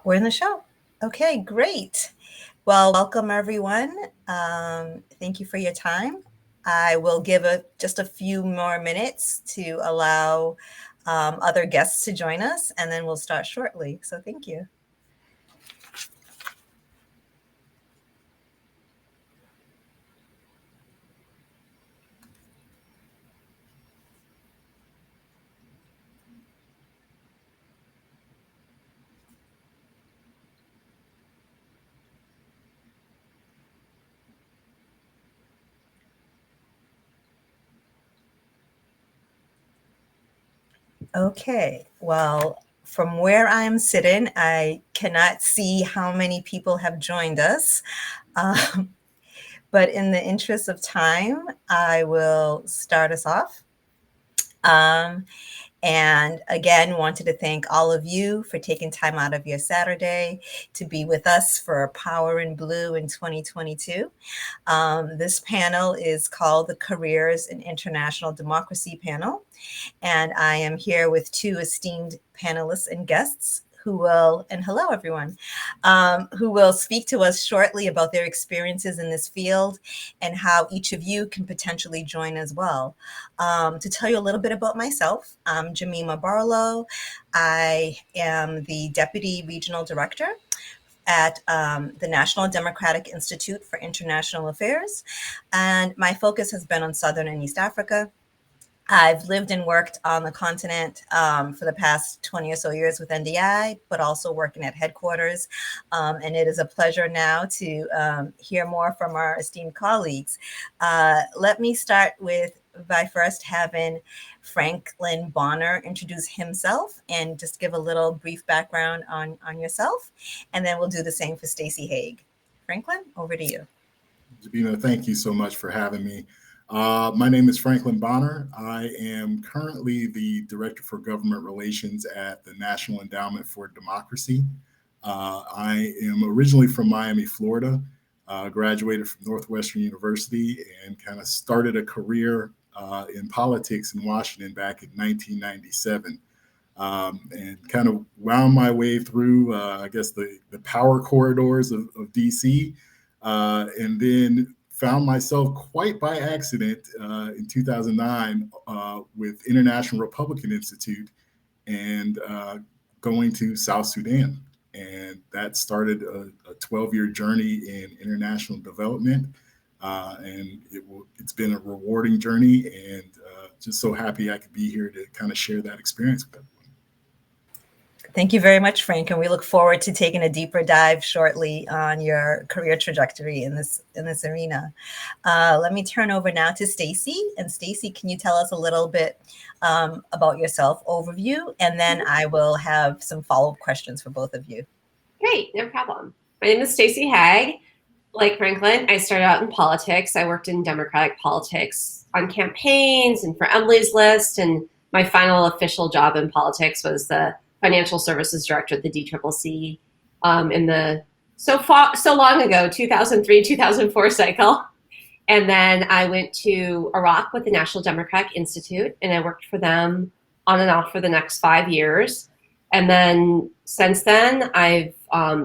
We're in the show. Okay, great. Well, welcome everyone. Thank you for your time. I will give just a few more minutes to allow other guests to join us, and then we'll start shortly. So thank you. Okay, well, from where I'm sitting, I cannot see how many people have joined us. Um, but in the interest of time, I will start us off. And again, wanted to thank all of you for taking time out of your Saturday to be with us for Power in Blue in 2022. This panel is called the Careers in International Democracy panel. And I am here with two esteemed panelists and guests and hello everyone, who will speak to us shortly about their experiences in this field and how each of you can potentially join as well. To tell you a little bit about myself, I'm Jemima Barlow. I am the Deputy Regional Director at the National Democratic Institute for International Affairs, and my focus has been on Southern and East Africa. I've lived and worked on the continent for the past 20 or so years with NDI, but also working at headquarters. And it is a pleasure now to hear more from our esteemed colleagues. Let me start by first having Franklin Bonner introduce himself and just give a little brief background on yourself. And then we'll do the same for Stacey Haig. Franklin, over to you. Jabina, thank you so much for having me. My name is Franklin Bonner. I am currently the Director for Government Relations at the National Endowment for Democracy. I am originally from Miami, Florida, graduated from Northwestern University and kind of started a career in politics in Washington back in 1997. And kind of wound my way through, I guess, the power corridors of DC, and then found myself quite by accident in 2009 with International Republican Institute and going to South Sudan. And that started a 12-year journey in international development. And it's been a rewarding journey, and just so happy I could be here to kind of share that experience with everyone. Thank you very much, Frank, and we look forward to taking a deeper dive shortly on your career trajectory in this arena. Let me turn over now to Stacey. And Stacey, can you tell us a little bit about yourself, overview, and then I will have some follow-up questions for both of you. Great, no problem. My name is Stacey Haig. Like Franklin, I started out in politics. I worked in Democratic politics on campaigns and for Emily's List, and my final official job in politics was the Financial Services Director at the DCCC in the so long ago, 2003, 2004 cycle. And then I went to Iraq with the National Democratic Institute, and I worked for them on and off for the next 5 years. And then since then, I've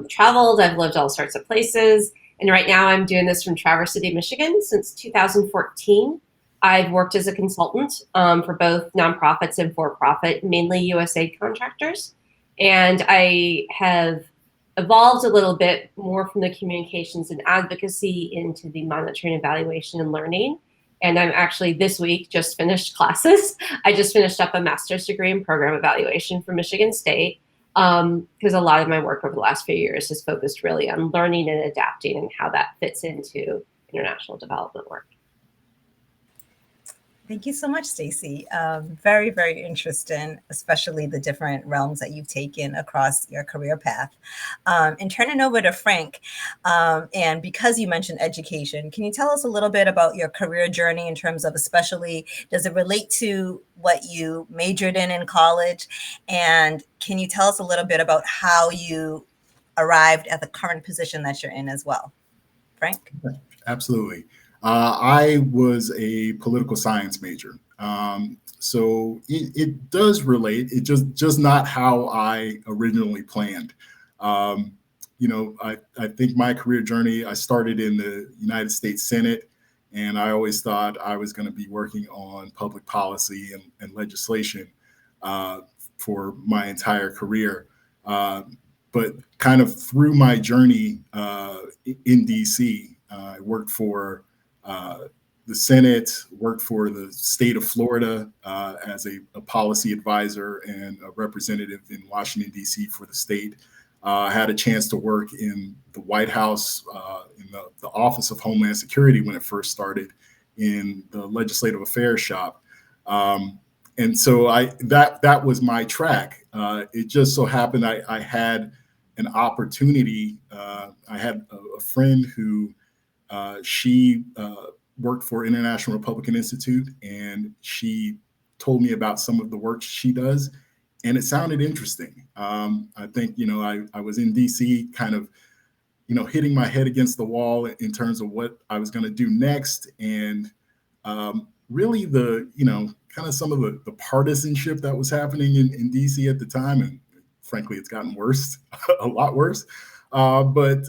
traveled, I've lived all sorts of places. And right now I'm doing this from Traverse City, Michigan since 2014. I've worked as a consultant for both nonprofits and for-profit, mainly USAID contractors. And I have evolved a little bit more from the communications and advocacy into the monitoring, evaluation, and learning. And I'm actually this week just finished classes. I just finished up a master's degree in program evaluation from Michigan State, because a lot of my work over the last few years has focused really on learning and adapting and how that fits into international development work. Thank you so much, Stacey. Very, very interesting, especially the different realms that you've taken across your career path. And turning over to Frank, and because you mentioned education, can you tell us a little bit about your career journey in terms of, especially, does it relate to what you majored in college? And can you tell us a little bit about how you arrived at the current position that you're in as well? Frank? Absolutely. I was a political science major. So it does relate. It just not how I originally planned. I think my career journey, I started in the United States Senate, and I always thought I was going to be working on public policy and legislation for my entire career. But kind of through my journey in DC, I worked for the Senate, worked for the state of Florida as a policy advisor and a representative in Washington, D.C. for the state. I had a chance to work in the White House, in the Office of Homeland Security when it first started, in the Legislative Affairs shop. And so that was my track. It just so happened I had an opportunity. I had a friend who she worked for International Republican Institute, and she told me about some of the work she does, and it sounded interesting. I think, I was in DC kind of, hitting my head against the wall in terms of what I was going to do next. And really kind of some of the partisanship that was happening in DC at the time. And frankly, it's gotten worse, a lot worse. But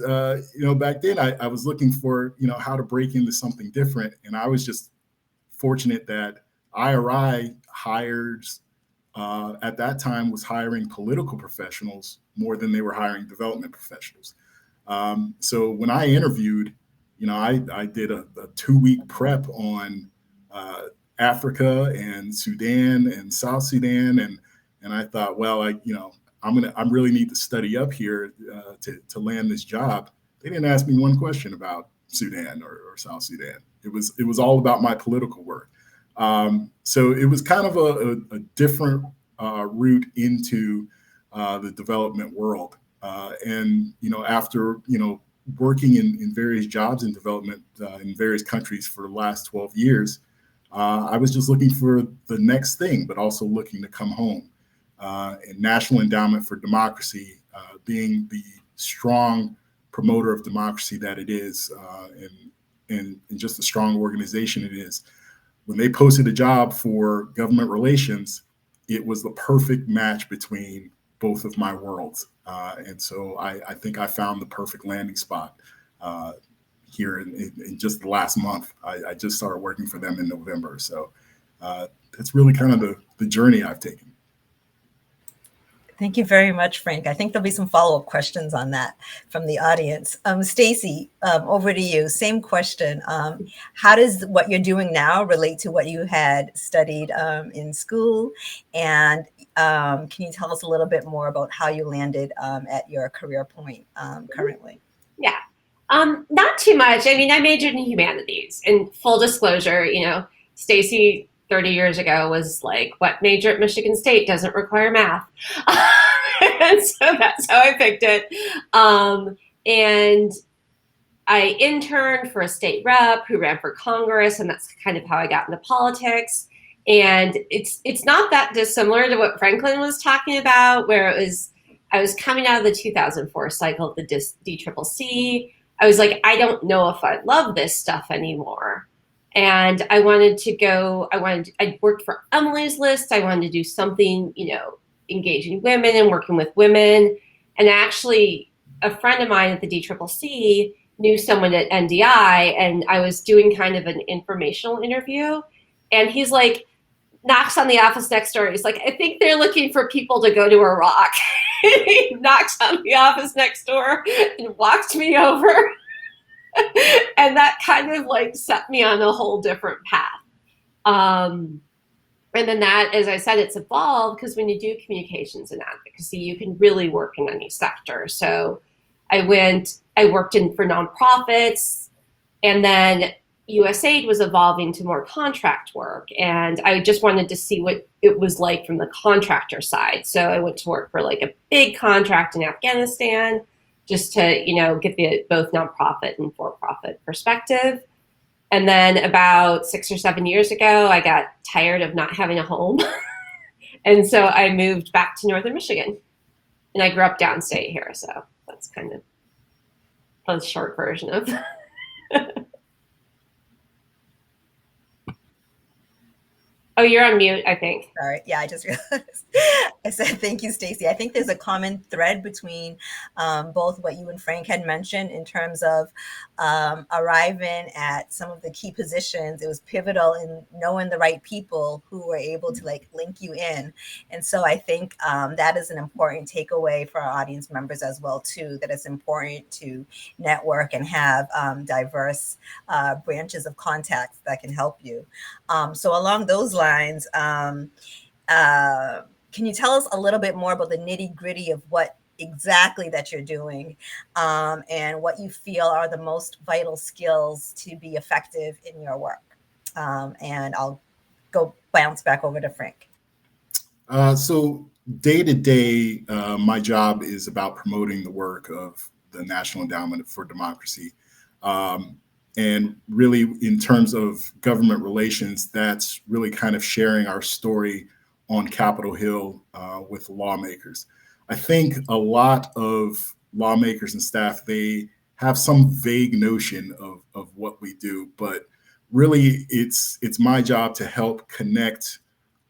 back then I was looking for, how to break into something different. And I was just fortunate that IRI hires at that time was hiring political professionals more than they were hiring development professionals. So when I interviewed, I did a 2-week prep on Africa and Sudan and South Sudan, and I thought, well, I really need to study up here to land this job. They didn't ask me one question about Sudan or South Sudan. It was all about my political work. So it was kind of a different route into the development world. And after working in various jobs in development in various countries for the last 12 years, I was just looking for the next thing, but also looking to come home. And National Endowment for Democracy, being the strong promoter of democracy that it is, and just a strong organization it is, when they posted a job for government relations, it was the perfect match between both of my worlds. And so I think I found the perfect landing spot here in just the last month. I just started working for them in November. So that's really kind of the journey I've taken. Thank you very much, Frank. I think there'll be some follow-up questions on that from the audience. Stacy, over to you. Same question. How does what you're doing now relate to what you had studied in school? And can you tell us a little bit more about how you landed at your career point currently? Yeah, not too much. I mean, I majored in humanities. And full disclosure, Stacy 30 years ago was like, what major at Michigan State doesn't require math? And so that's how I picked it. And I interned for a state rep who ran for Congress, and that's kind of how I got into politics. And it's not that dissimilar to what Franklin was talking about, where I was coming out of the 2004 cycle of the DCCC. I was like, I don't know if I love this stuff anymore. And I worked for Emily's List. I wanted to do something, engaging women and working with women. And actually, a friend of mine at the DCCC knew someone at NDI, and I was doing kind of an informational interview. And he's like, knocks on the office next door. He's like, I think they're looking for people to go to Iraq. He knocks on the office next door and walked me over. And that kind of like set me on a whole different path. And then that, as I said, it's evolved because when you do communications and advocacy, you can really work in any sector. So I worked for nonprofits, and then USAID was evolving to more contract work. And I just wanted to see what it was like from the contractor side. So I went to work for like a big contract in Afghanistan, just to, get both nonprofit and for-profit perspective. And then about 6 or 7 years ago, I got tired of not having a home. And so I moved back to Northern Michigan. And I grew up downstate here. So that's kind of a short version of Oh, you're on mute, I think. Sorry. Yeah, I just realized. I said thank you, Stacey. I think there's a common thread between both what you and Frank had mentioned in terms of arriving at some of the key positions. It was pivotal in knowing the right people who were able to like link you in. And so I think that is an important takeaway for our audience members as well too. That it's important to network and have diverse branches of contacts that can help you. So along those lines, uh, can you tell us a little bit more about the nitty gritty of what exactly that you're doing, and what you feel are the most vital skills to be effective in your work? And I'll go bounce back over to Frank. So day to day, my job is about promoting the work of the National Endowment for Democracy. Um, and really, in terms of government relations, that's really kind of sharing our story on Capitol Hill with lawmakers. I think a lot of lawmakers and staff, they have some vague notion of what we do, but really it's my job to help connect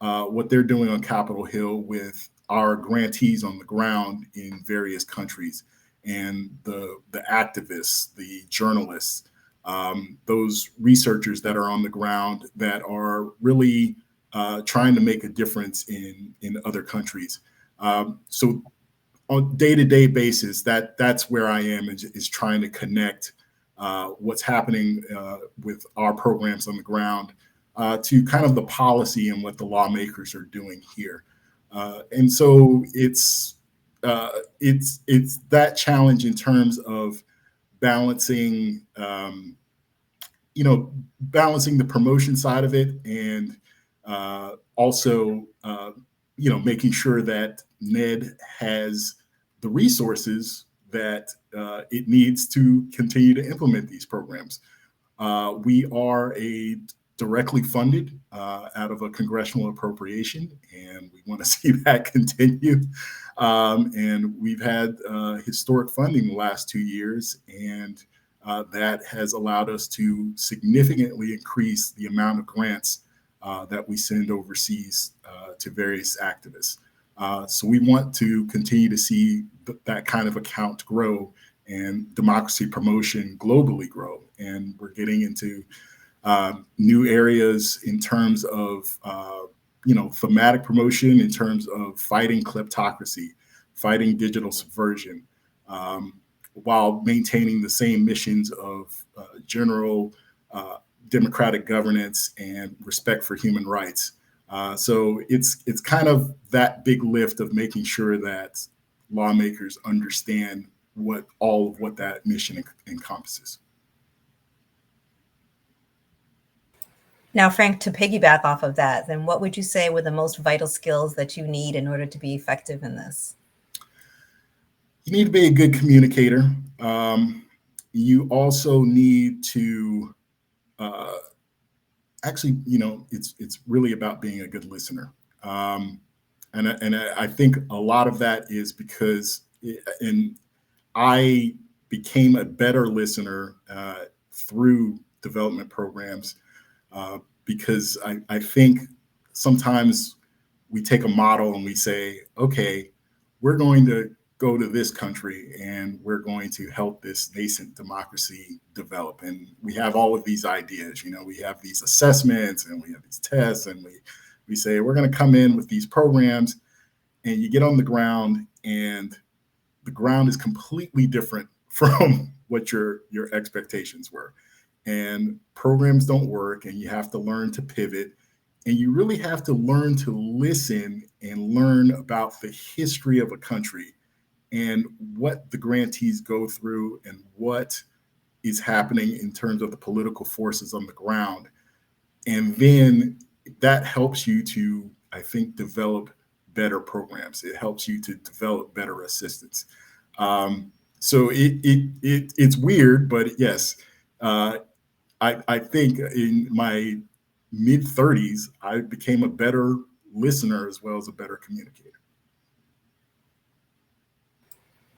what they're doing on Capitol Hill with our grantees on the ground in various countries and the activists, the journalists, those researchers that are on the ground that are really trying to make a difference in other countries. So on day-to-day basis, that's where I am, is trying to connect what's happening with our programs on the ground to kind of the policy and what the lawmakers are doing here. And so it's that challenge in terms of balancing balancing the promotion side of it, and also making sure that Ned has the resources that it needs to continue to implement these programs. We are a directly funded out of a congressional appropriation, and we want to see that continue. And we've had historic funding the last 2 years, and that has allowed us to significantly increase the amount of grants that we send overseas to various activists. So we want to continue to see that kind of account grow and democracy promotion globally grow. And we're getting into new areas in terms of thematic promotion, in terms of fighting kleptocracy, fighting digital subversion, while maintaining the same missions of general democratic governance and respect for human rights. So it's kind of that big lift of making sure that lawmakers understand all of what that mission encompasses. Now, Frank, to piggyback off of that, then what would you say were the most vital skills that you need in order to be effective in this? You need to be a good communicator. You also need to actually, it's really about being a good listener. And I think a lot of that is because I became a better listener through development programs, because I think sometimes we take a model and we say, okay, we're going to go to this country and we're going to help this nascent democracy develop. And we have all of these ideas, we have these assessments and we have these tests, and we say, we're going to come in with these programs, and you get on the ground and the ground is completely different from what your expectations were. And programs don't work, and you have to learn to pivot, and you really have to learn to listen and learn about the history of a country and what the grantees go through and what is happening in terms of the political forces on the ground. And then that helps you to, I think, develop better programs. It helps you to develop better assistance. So it's weird, but yes, I think in my mid 30s, I became a better listener as well as a better communicator.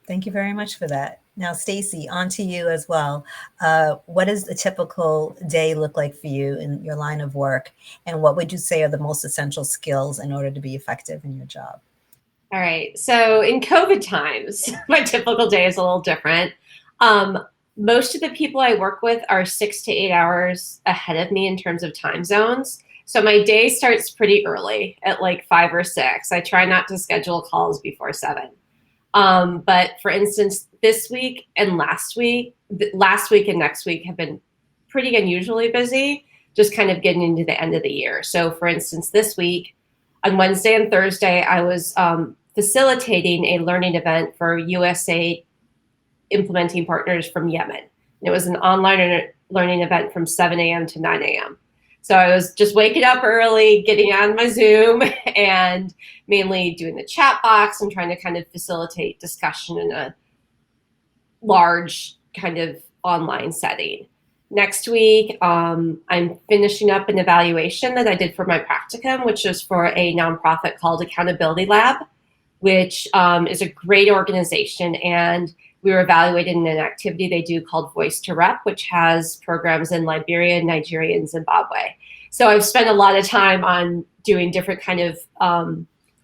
Thank you very much for that. Now, Stacy, on to you as well. What does a typical day look like for you in your line of work? And what would you say are the most essential skills in order to be effective in your job? All right. So in COVID times, my typical day is a little different. Um, Most of the people I work with are 6 to 8 hours ahead of me in terms of time zones. So my day starts pretty early at like 5 or 6. I try not to schedule calls before 7. But for instance, this week and last week and next week have been pretty unusually busy, just kind of getting into the end of the year. So for instance, this week, on Wednesday and Thursday, I was facilitating a learning event for USAID implementing partners from Yemen. And it was an online learning event from 7 a.m. to 9 a.m. So I was just waking up early, getting on my Zoom, and mainly doing the chat box and trying to kind of facilitate discussion in a large kind of online setting. Next week, I'm finishing up an evaluation that I did for my practicum, which is for a nonprofit called Accountability Lab, which is a great organization. And we were evaluating an activity they do called Voice to Rep, which has programs in Liberia, Nigeria, and Zimbabwe. So I've spent a lot of time on doing different kind of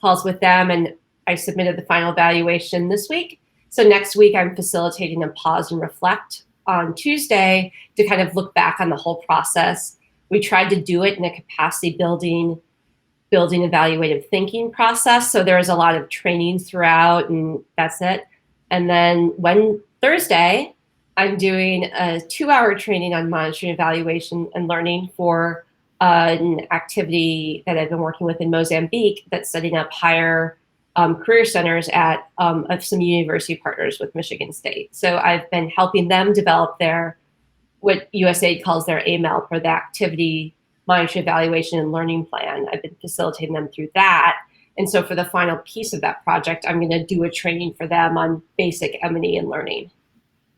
calls with them, and I submitted the final evaluation this week. So next week, I'm facilitating a pause and reflect on Tuesday to kind of look back on the whole process. We tried to do it in a capacity building evaluative thinking process. So there was a lot of training throughout, and that's it. And then Thursday, I'm doing a 2-hour training on monitoring, evaluation, and learning for an activity that I've been working with in Mozambique that's setting up higher career centers at of some university partners with Michigan State. So I've been helping them develop what USAID calls their AML, for the activity monitoring, evaluation, and learning plan. I've been facilitating them through that. And so for the final piece of that project, I'm going to do a training for them on basic M&E and learning.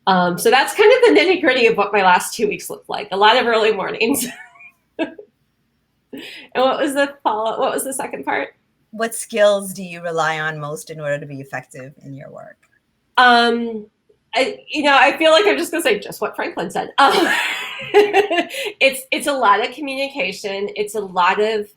So that's kind of the nitty gritty of what my last 2 weeks looked like. A lot of early mornings. And what was the follow-up? What was the second part? What skills do you rely on most in order to be effective in your work? I feel like I'm just going to say just what Franklin said. It's a lot of communication. It's a lot of,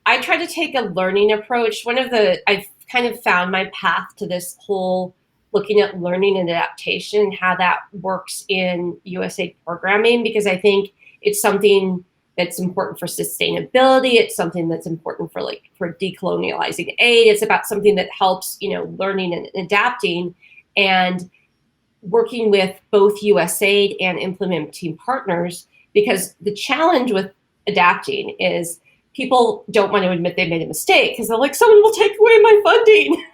I try to take a learning approach. I've kind of found my path to this whole looking at learning and adaptation, how that works in USAID programming, because I think it's something that's important for sustainability. It's something that's important for decolonializing aid. It's about something that helps, learning and adapting, and working with both USAID and implementing partners, because the challenge with adapting is people don't want to admit they made a mistake because they're like, someone will take away my funding.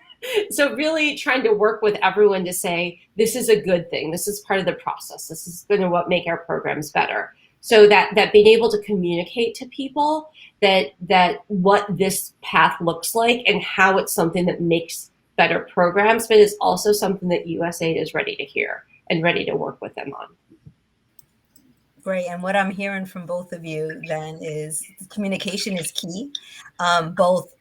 So really trying to work with everyone to say, this is a good thing. This is part of the process. This is going to make our programs better. So that being able to communicate to people that what this path looks like and how it's something that makes better programs, but is also something that USAID is ready to hear and ready to work with them on. Great. And what I'm hearing from both of you then is communication is key, both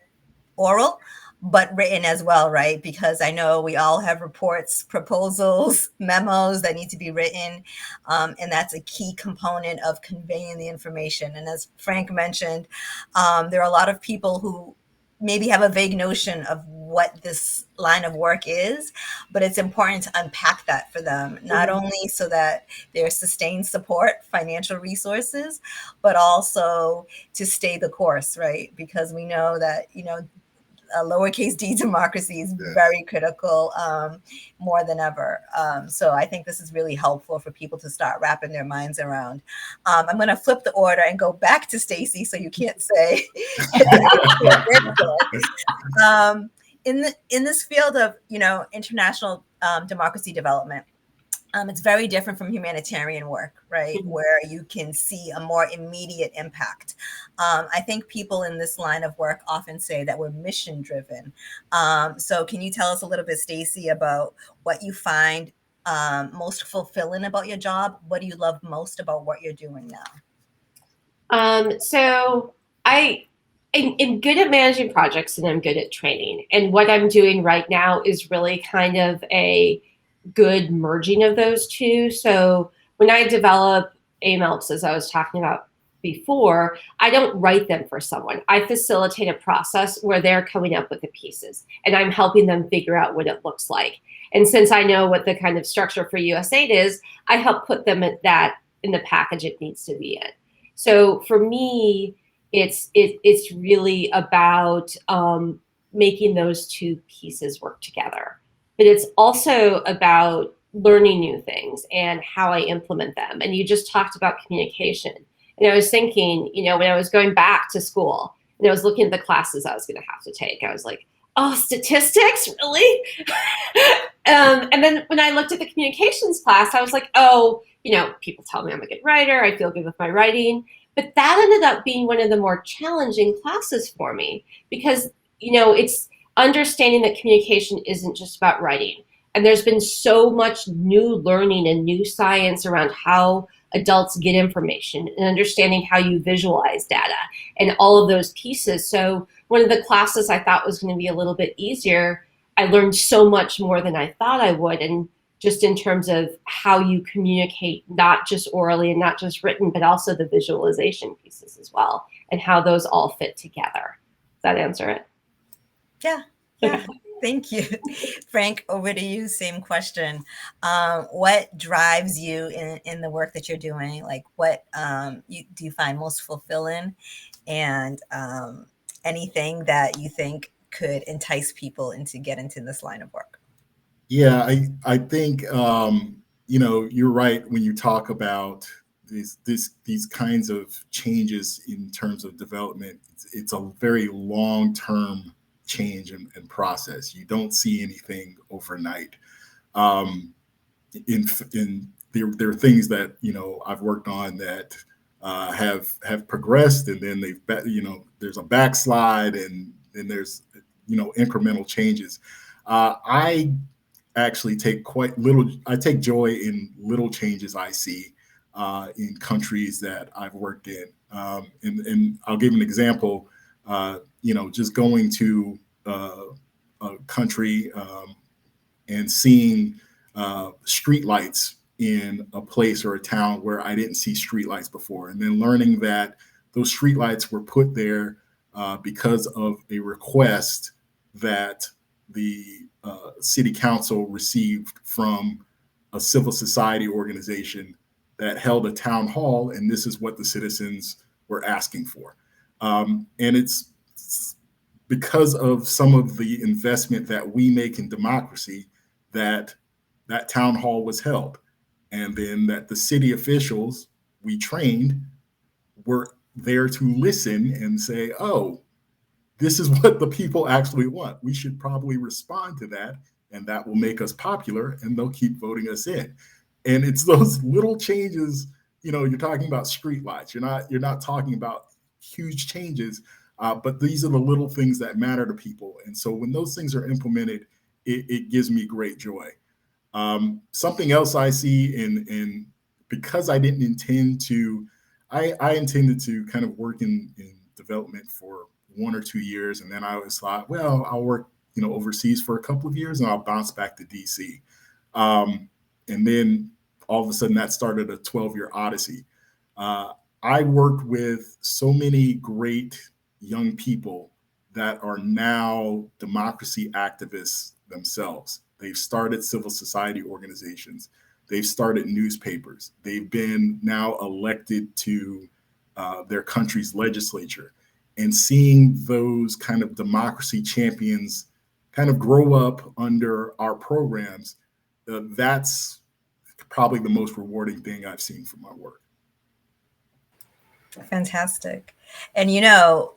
oral, but written as well, right? Because I know we all have reports, proposals, memos that need to be written. And that's a key component of conveying the information. And as Frank mentioned, there are a lot of people who maybe have a vague notion of what this line of work is, but it's important to unpack that for them, not only so that there's sustained support, financial resources, but also to stay the course, right? Because we know that, a lowercase d democracy is very critical, more than ever. So I think this is really helpful for people to start wrapping their minds around. I'm going to flip the order and go back to Stacy, so you can't say. In this field of international democracy development, it's very different from humanitarian work, right? Mm-hmm. Where you can see a more immediate impact. I think people in this line of work often say that we're mission driven. So can you tell us a little bit, Stacy, about what you find most fulfilling about your job? What do you love most about what you're doing now? So I'm good at managing projects, and I'm good at training. And what I'm doing right now is really kind of a good merging of those two. So when I develop AMLPs, as I was talking about before, I don't write them for someone. I facilitate a process where they're coming up with the pieces and I'm helping them figure out what it looks like. And since I know what the kind of structure for USAID is, I help put them at that in the package it needs to be in. So for me, it's really about making those two pieces work together. But it's also about learning new things and how I implement them. And you just talked about communication. And I was thinking, you know, when I was going back to school and I was looking at the classes I was going to have to take, I was like, oh, statistics, really? And then when I looked at the communications class, I was like, oh, you know, people tell me I'm a good writer. I feel good with my writing. But that ended up being one of the more challenging classes for me because, you know, it's understanding that communication isn't just about writing. And there's been so much new learning and new science around how adults get information and understanding how you visualize data and all of those pieces. So one of the classes I thought was going to be a little bit easier, I learned so much more than I thought I would. And just in terms of how you communicate, not just orally and not just written, but also the visualization pieces as well, and how those all fit together. Does that answer it? Yeah. Thank you. Frank, over to you. Same question. What drives you in the work that you're doing? Like what do you find most fulfilling, and anything that you think could entice people into get into this line of work? Yeah, I think you know, you're right when you talk about these kinds of changes in terms of development. It's a very long term change and process. You don't see anything overnight. Um, there are things that, you know, I've worked on that have progressed, and then you know, there's a backslide, and then there's, you know, incremental changes. I actually take quite little. I take joy in little changes I see in countries that I've worked in. And I'll give an example. You know, just going to a country and seeing street lights in a place or a town where I didn't see street lights before, and then learning that those street lights were put there because of a request that the city council received from a civil society organization that held a town hall, and this is what the citizens were asking for. And it's because of some of the investment that we make in democracy that that town hall was held, and then that the city officials we trained were there to listen and say, oh, this is what the people actually want. We should probably respond to that, and that will make us popular, and they'll keep voting us in. And it's those little changes. You know, you're talking about streetlights. You're not talking about huge changes, but these are the little things that matter to people. And so when those things are implemented, it gives me great joy. Something else I see in because I didn't intend to, I intended to kind of work in development for 1 or 2 years, and then I was like, well, I'll work, you know, overseas for a couple of years, and I'll bounce back to DC. And then all of a sudden, that started a 12-year odyssey. I worked with so many great young people that are now democracy activists themselves. They've started civil society organizations. They've started newspapers. They've been now elected to their country's legislature. And seeing those kind of democracy champions kind of grow up under our programs, that's probably the most rewarding thing I've seen from my work. Fantastic. And, you know,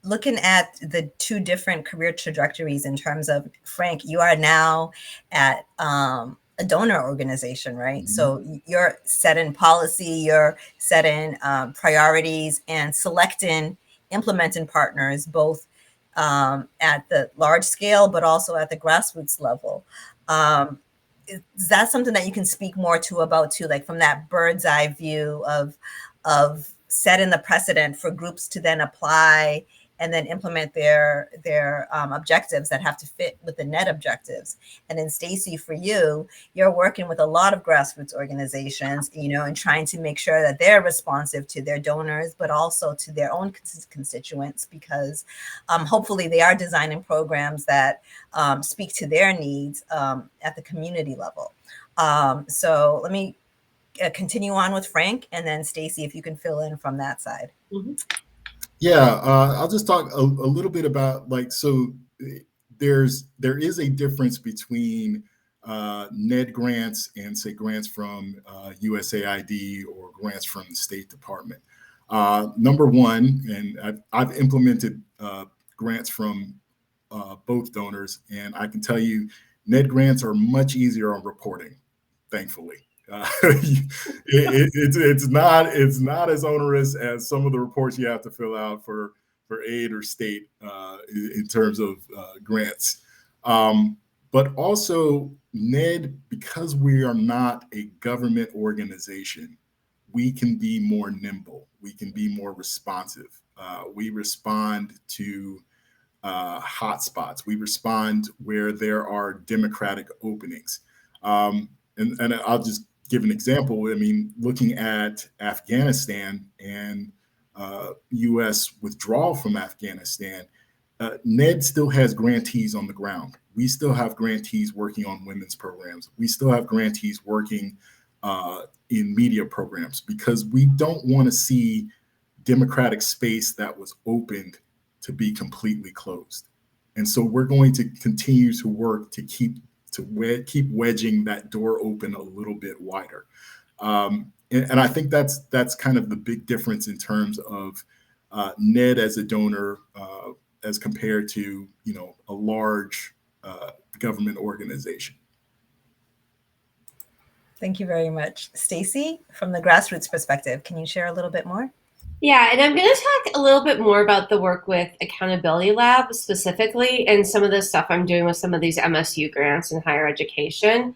looking at the two different career trajectories in terms of, Frank, you are now at a donor organization, right? Mm-hmm. So you're setting policy, you're setting priorities and selecting, implementing partners, both at the large scale, but also at the grassroots level. Is that something that you can speak more to about too, like from that bird's eye view of setting the precedent for groups to then apply and then implement their objectives that have to fit with the net objectives. And then Stacy, for you, you're working with a lot of grassroots organizations, and trying to make sure that they're responsive to their donors, but also to their own constituents, because hopefully they are designing programs that speak to their needs at the community level. So let me continue on with Frank, and then Stacy, if you can fill in from that side. Mm-hmm. Yeah, I'll just talk a little bit about so there is a difference between NED grants and say grants from USAID or grants from the State Department. Number one, and I've implemented grants from both donors, and I can tell you NED grants are much easier on reporting, thankfully. It's not as onerous as some of the reports you have to fill out for aid or state in terms of grants. But also NED, because we are not a government organization, we can be more nimble. We can be more responsive. We respond to hotspots. We respond where there are democratic openings. And I'll just give an example. I mean, looking at Afghanistan and U.S. withdrawal from Afghanistan, NED still has grantees on the ground. We still have grantees working on women's programs. We still have grantees working in media programs, because we don't want to see democratic space that was opened to be completely closed. And so we're going to continue to work to keep wedging that door open a little bit wider. And I think that's kind of the big difference in terms of NED as a donor as compared to a large government organization. Thank you very much. Stacy, from the grassroots perspective, can you share a little bit more? Yeah, and I'm going to talk a little bit more about the work with Accountability Lab specifically, and some of the stuff I'm doing with some of these MSU grants in higher education,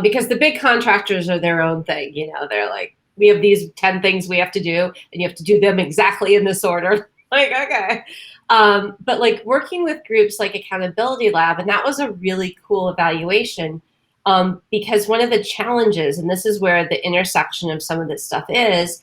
because the big contractors are their own thing. They're like, we have these 10 things we have to do, and you have to do them exactly in this order. Like, okay. But like working with groups like Accountability Lab, and that was a really cool evaluation, because one of the challenges, and this is where the intersection of some of this stuff is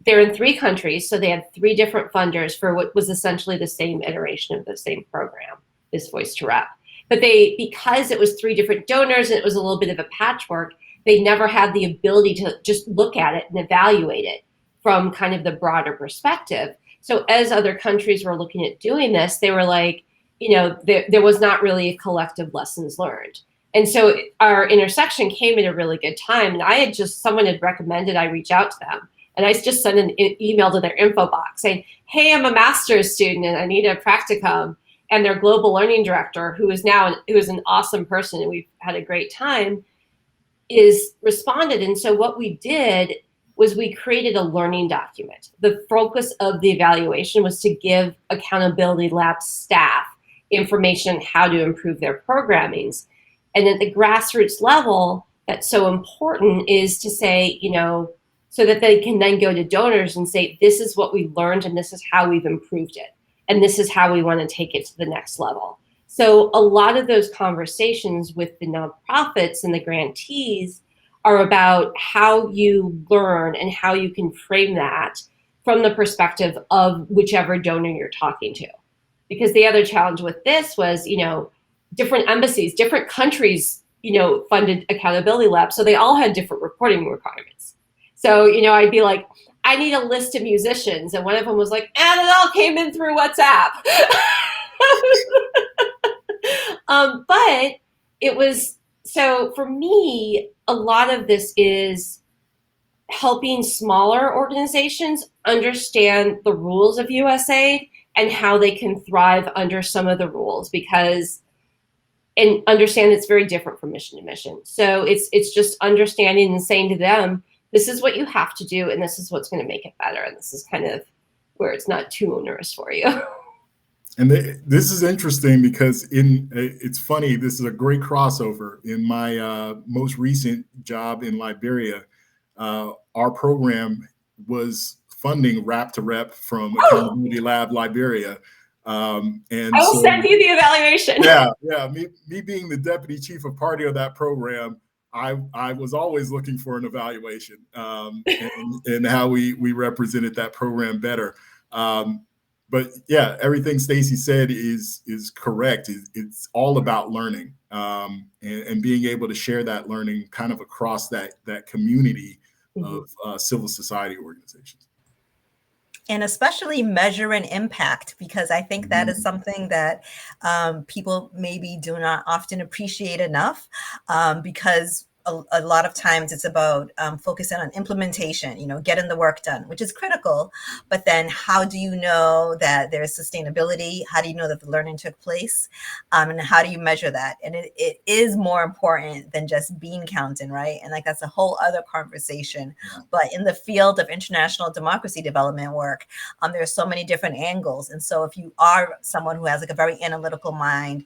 they're in 3 countries, so they had 3 different funders for what was essentially the same iteration of the same program, this Voice to Rep. But because it was 3 different donors and it was a little bit of a patchwork, they never had the ability to just look at it and evaluate it from kind of the broader perspective. So as other countries were looking at doing this, they were like, there was not really a collective lessons learned. And so our intersection came at a really good time. And someone had recommended I reach out to them. And I just sent an email to their info box saying, hey, I'm a master's student and I need a practicum. And their global learning director, who is an awesome person and we've had a great time, is responded. And so what we did was we created a learning document. The focus of the evaluation was to give Accountability Lab staff information on how to improve their programmings. And at the grassroots level, that's so important, is to say, so that they can then go to donors and say, this is what we learned and this is how we've improved it. And this is how we want to take it to the next level. So a lot of those conversations with the nonprofits and the grantees are about how you learn and how you can frame that from the perspective of whichever donor you're talking to. Because the other challenge with this was, different embassies, different countries, funded Accountability Lab. So they all had different reporting requirements. So, I'd be like, I need a list of musicians. And one of them was like, and it all came in through WhatsApp. But it was, so for me, a lot of this is helping smaller organizations understand the rules of USAID and how they can thrive under some of the rules, and understand it's very different from mission to mission. So it's just understanding and saying to them, this is what you have to do, and this is what's going to make it better. And this is kind of where it's not too onerous for you. And this is interesting because it's funny. This is a great crossover. In my most recent job in Liberia, our program was funding Rap to Rep from Oh, Accountability Lab Liberia. And I will so, send you the evaluation. yeah. Me being the deputy chief of party of that program, I was always looking for an evaluation and how we represented that program better. But yeah, everything Stacey said is correct. It's all about learning and being able to share that learning kind of across that community of civil society organizations. And especially measure an impact, because I think that is something that people maybe do not often appreciate enough, because a lot of times it's about focusing on implementation, getting the work done, which is critical. But then how do you know that there's sustainability? How do you know that the learning took place? And how do you measure that? And it is more important than just bean counting, right? And like that's a whole other conversation. But in the field of international democracy development work, there's so many different angles. And so if you are someone who has like a very analytical mind,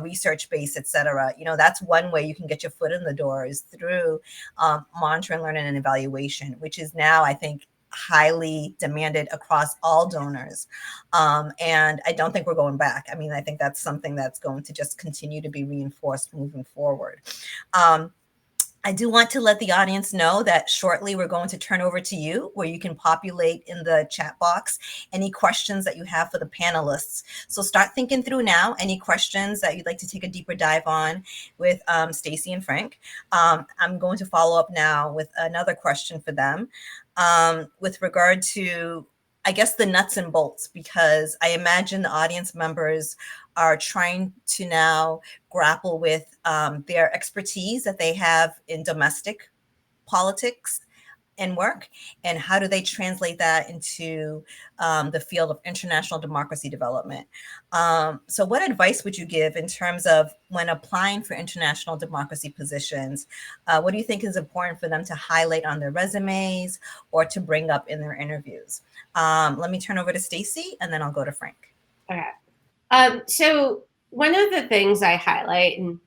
research based, et cetera, that's one way you can get your foot in the door is through monitoring, learning, and evaluation, which is now, I think, highly demanded across all donors. And I don't think we're going back. I mean, I think that's something that's going to just continue to be reinforced moving forward. I do want to let the audience know that shortly we're going to turn over to you, where you can populate in the chat box any questions that you have for the panelists. So start thinking through now any questions that you'd like to take a deeper dive on with Stacey and Frank. I'm going to follow up now with another question for them with regard to, I guess, the nuts and bolts, because I imagine the audience members are trying to now grapple with their expertise that they have in domestic politics and work, and how do they translate that into the field of international democracy development. So what advice would you give in terms of when applying for international democracy positions? What do you think is important for them to highlight on their resumes or to bring up in their interviews? Let me turn over to Stacey, and then I'll go to Frank. Okay. So one of the things I highlight, and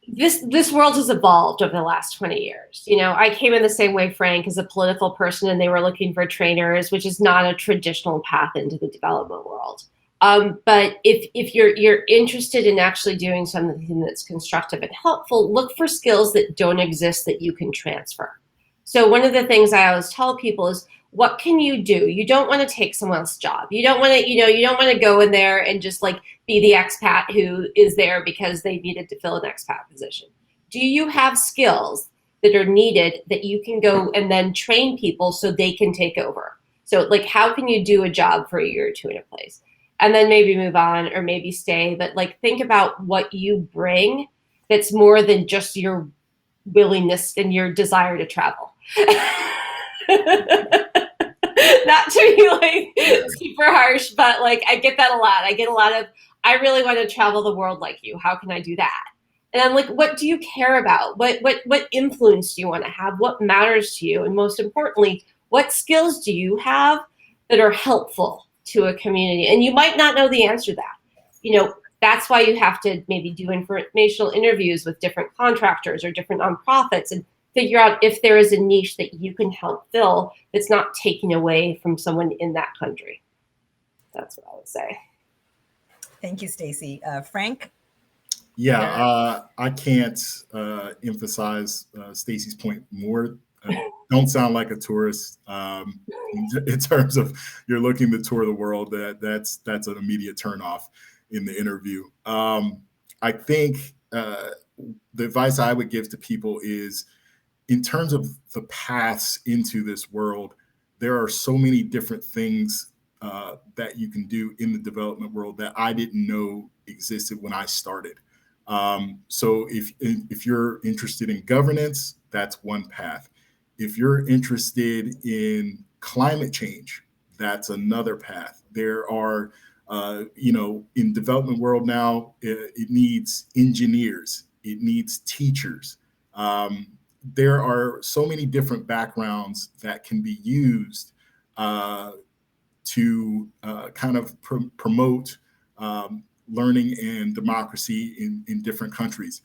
this world has evolved over the last 20 years. I came in the same way, Frank, as a political person, and they were looking for trainers, which is not a traditional path into the development world. But if you're interested in actually doing something that's constructive and helpful, look for skills that don't exist that you can transfer. So one of the things I always tell people is, what can you do? You don't want to take someone else's job. You don't want to, you don't want to go in there and just like be the expat who is there because they needed to fill an expat position. Do you have skills that are needed that you can go and then train people so they can take over? So like, how can you do a job for a year or two in a place and then maybe move on or maybe stay? But like, think about what you bring that's more than just your willingness and your desire to travel. Not to be like super harsh, but like I get that a lot. I get a lot of, I really want to travel the world like you. How can I do that? And I'm like, what do you care about? What influence do you want to have? What matters to you? And most importantly, what skills do you have that are helpful to a community? And you might not know the answer to that. That's why you have to maybe do informational interviews with different contractors or different nonprofits and figure out if there is a niche that you can help fill that's not taking away from someone in that country. That's what I would say. Thank you, Stacey. Frank? Yeah, I can't emphasize Stacey's point more. Don't sound like a tourist in terms of you're looking to tour the world. That's an immediate turnoff in the interview. I think the advice I would give to people is, in terms of the paths into this world, there are so many different things that you can do in the development world that I didn't know existed when I started. So if you're interested in governance, that's one path. If you're interested in climate change, that's another path. There are, in development world now, it needs engineers, it needs teachers. There are so many different backgrounds that can be used to kind of promote learning and democracy in different countries.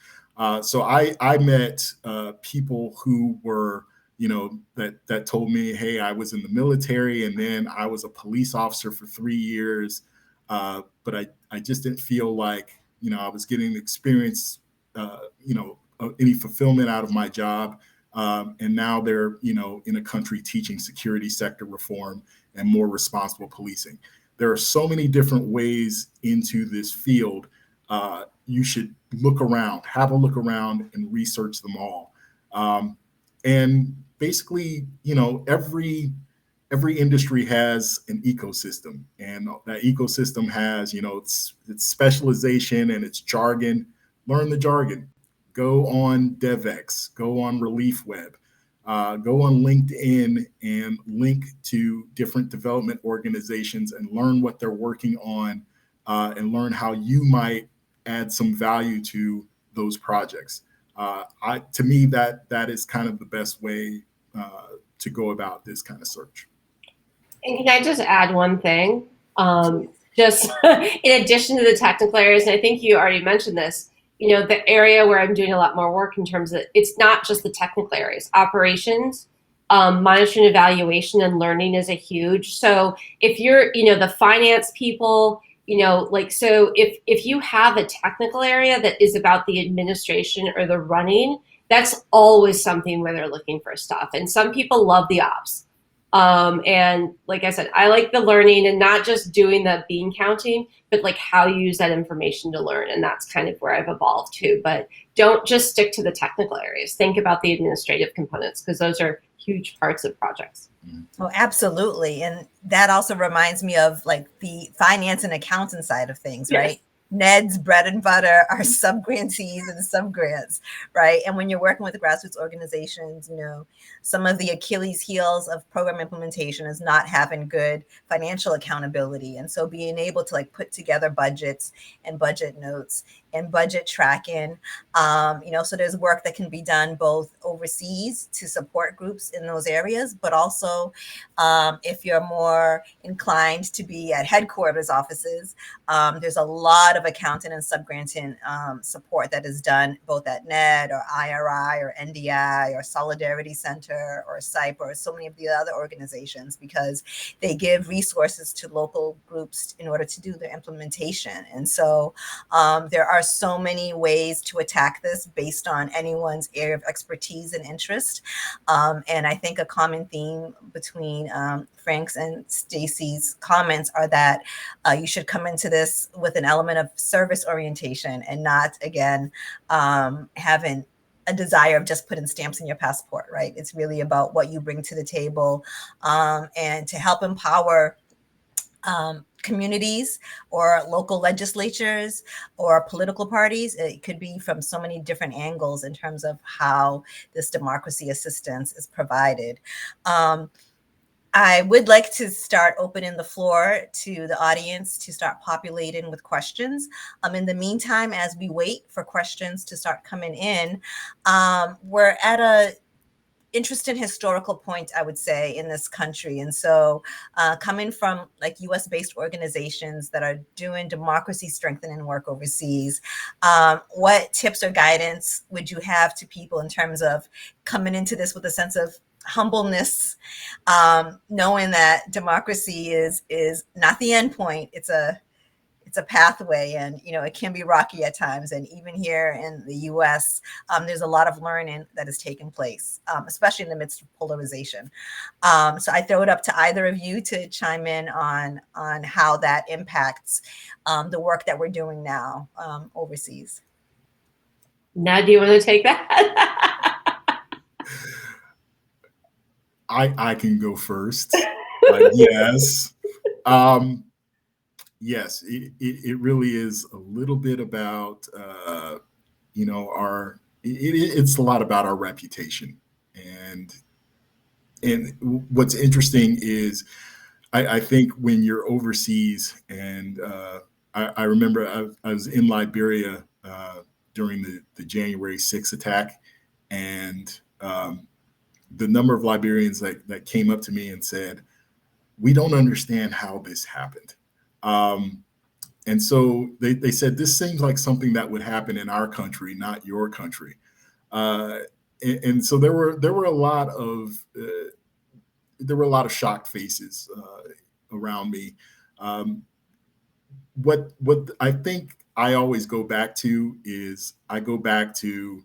So I met people who were that told me, hey, I was in the military and then I was a police officer for 3 years. But I just didn't feel like, I was getting experience, any fulfillment out of my job. And now they're, in a country teaching security sector reform and more responsible policing. There are so many different ways into this field. You should have a look around and research them all. And basically, every industry has an ecosystem, and that ecosystem has, its specialization and its jargon. Learn the jargon. Go on DevX, go on ReliefWeb, go on LinkedIn and link to different development organizations and learn what they're working on, and learn how you might add some value to those projects. To me, that is kind of the best way to go about this kind of search. And can I just add one thing? Just in addition to the technical areas, and I think you already mentioned this, the area where I'm doing a lot more work in terms of, it's not just the technical areas, operations, monitoring, evaluation, and learning is a huge. So if you're, the finance people, so if you have a technical area that is about the administration or the running, that's always something where they're looking for stuff. And some people love the ops. And like I said, I like the learning and not just doing the bean counting, but like how you use that information to learn. And that's kind of where I've evolved to. But don't just stick to the technical areas. Think about the administrative components, because those are huge parts of projects. Oh, absolutely. And that also reminds me of like the finance and accounting side of things, Yes. right? Ned's bread and butter are sub-grantees and sub-grants, right? And when you're working with the grassroots organizations, some of the Achilles heels of program implementation is not having good financial accountability. And so being able to like put together budgets and budget notes and budget tracking, so there's work that can be done both overseas to support groups in those areas, but also if you're more inclined to be at headquarters offices, there's a lot of accounting and subgranting support that is done both at NED or IRI or NDI or Solidarity Center or SIPE or so many of the other organizations, because they give resources to local groups in order to do their implementation. And so there are so many ways to attack this based on anyone's area of expertise and interest. And I think a common theme between Frank's and Stacy's comments are that you should come into this with an element of service orientation and not, again, having a desire of just putting stamps in your passport, right? It's really about what you bring to the table, and to help empower communities or local legislatures or political parties. It could be from so many different angles in terms of how this democracy assistance is provided. I would like to start opening the floor to the audience to start populating with questions. In the meantime, as we wait for questions to start coming in, we're at a interesting historical point, I would say, in this country. And so coming from like US based organizations that are doing democracy strengthening work overseas, what tips or guidance would you have to people in terms of coming into this with a sense of humbleness, knowing that democracy is not the end point, it's a pathway, and it can be rocky at times. And even here in the US, there's a lot of learning that has taken place, especially in the midst of polarization. So I throw it up to either of you to chime in on how that impacts the work that we're doing now overseas. Now, do you want to take that? I can go first. Yes. Yes, it really is a little bit about, it's a lot about our reputation. And what's interesting is I think when you're overseas, and I remember I was in Liberia during the January 6th attack, and the number of Liberians that came up to me and said, we don't understand how this happened. And so they said, this seems like something that would happen in our country, not your country. and so there were a lot of shocked faces around me. What I think I always go back to is I go back to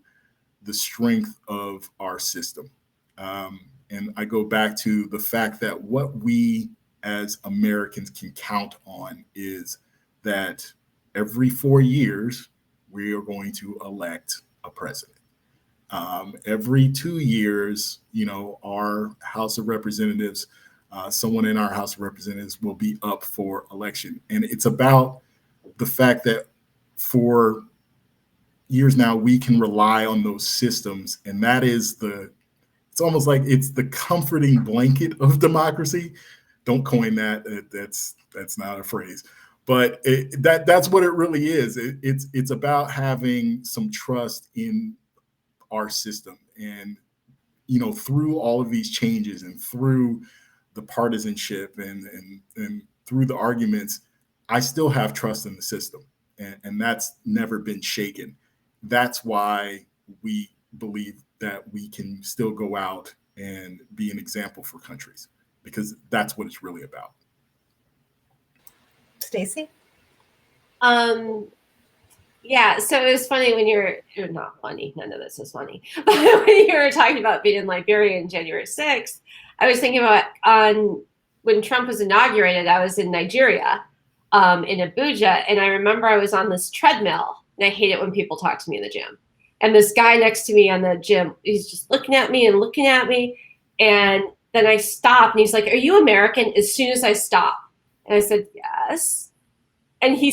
the strength of our system. And I go back to the fact that what we as Americans can count on is that every 4 years, we are going to elect a president. Every 2 years, our House of Representatives, someone in our House of Representatives will be up for election. And it's about the fact that for years now, we can rely on those systems. And that is it's almost like it's the comforting blanket of democracy. Don't coin that. That's not a phrase. But that's what it really is. It's about having some trust in our system. And, through all of these changes and through the partisanship and through the arguments, I still have trust in the system. And that's never been shaken. That's why we believe that we can still go out and be an example for countries, because that's what it's really about. Stacey? Yeah, so it was funny when you're not funny, none of this is funny, but when you were talking about being in Liberia on January 6th, I was thinking about when Trump was inaugurated, I was in Nigeria, in Abuja, and I remember I was on this treadmill, and I hate it when people talk to me in the gym. And this guy next to me on the gym, he's just looking at me, and then I stopped, and he's like, "Are you American?" As soon as I stopped, and I said, "Yes." And he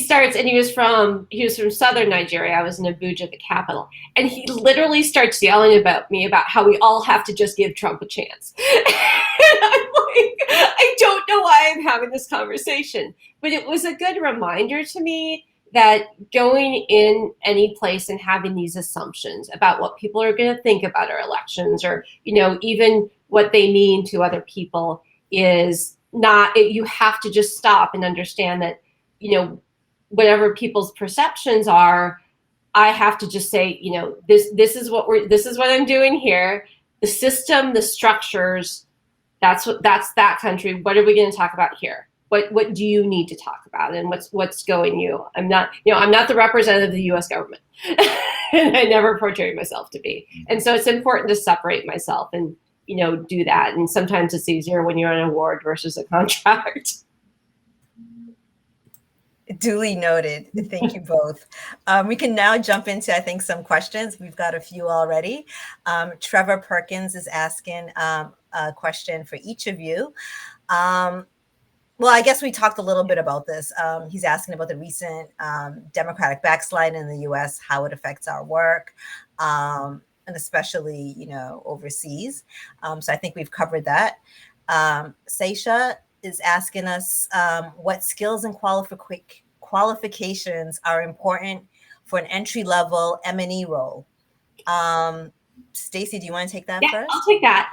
was from southern Nigeria. I was in Abuja, the capital. And he literally starts yelling about me about how we all have to just give Trump a chance. And I'm like, I don't know why I'm having this conversation. But it was a good reminder to me that going in any place and having these assumptions about what people are going to think about our elections, or, even what they mean to other people, is not, you have to just stop and understand that, whatever people's perceptions are, I have to just say, this is what I'm doing here. The system, the structures, that's that country. What are we going to talk about here? What do you need to talk about, and what's going you? I'm not the representative of the U.S. government, and I never portrayed myself to be. And so it's important to separate myself and do that. And sometimes it's easier when you're on an award versus a contract. Duly noted. Thank you both. We can now jump into, I think, some questions. We've got a few already. Trevor Perkins is asking a question for each of you. Well, I guess we talked a little bit about this. He's asking about the recent Democratic backslide in the U.S., how it affects our work, and especially, overseas. So I think we've covered that. Seisha is asking us what skills and qualifications are important for an entry-level M&E role. Stacey, do you want to take that first? I'll take that.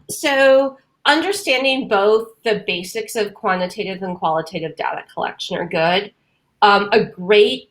So understanding both the basics of quantitative and qualitative data collection are good. A great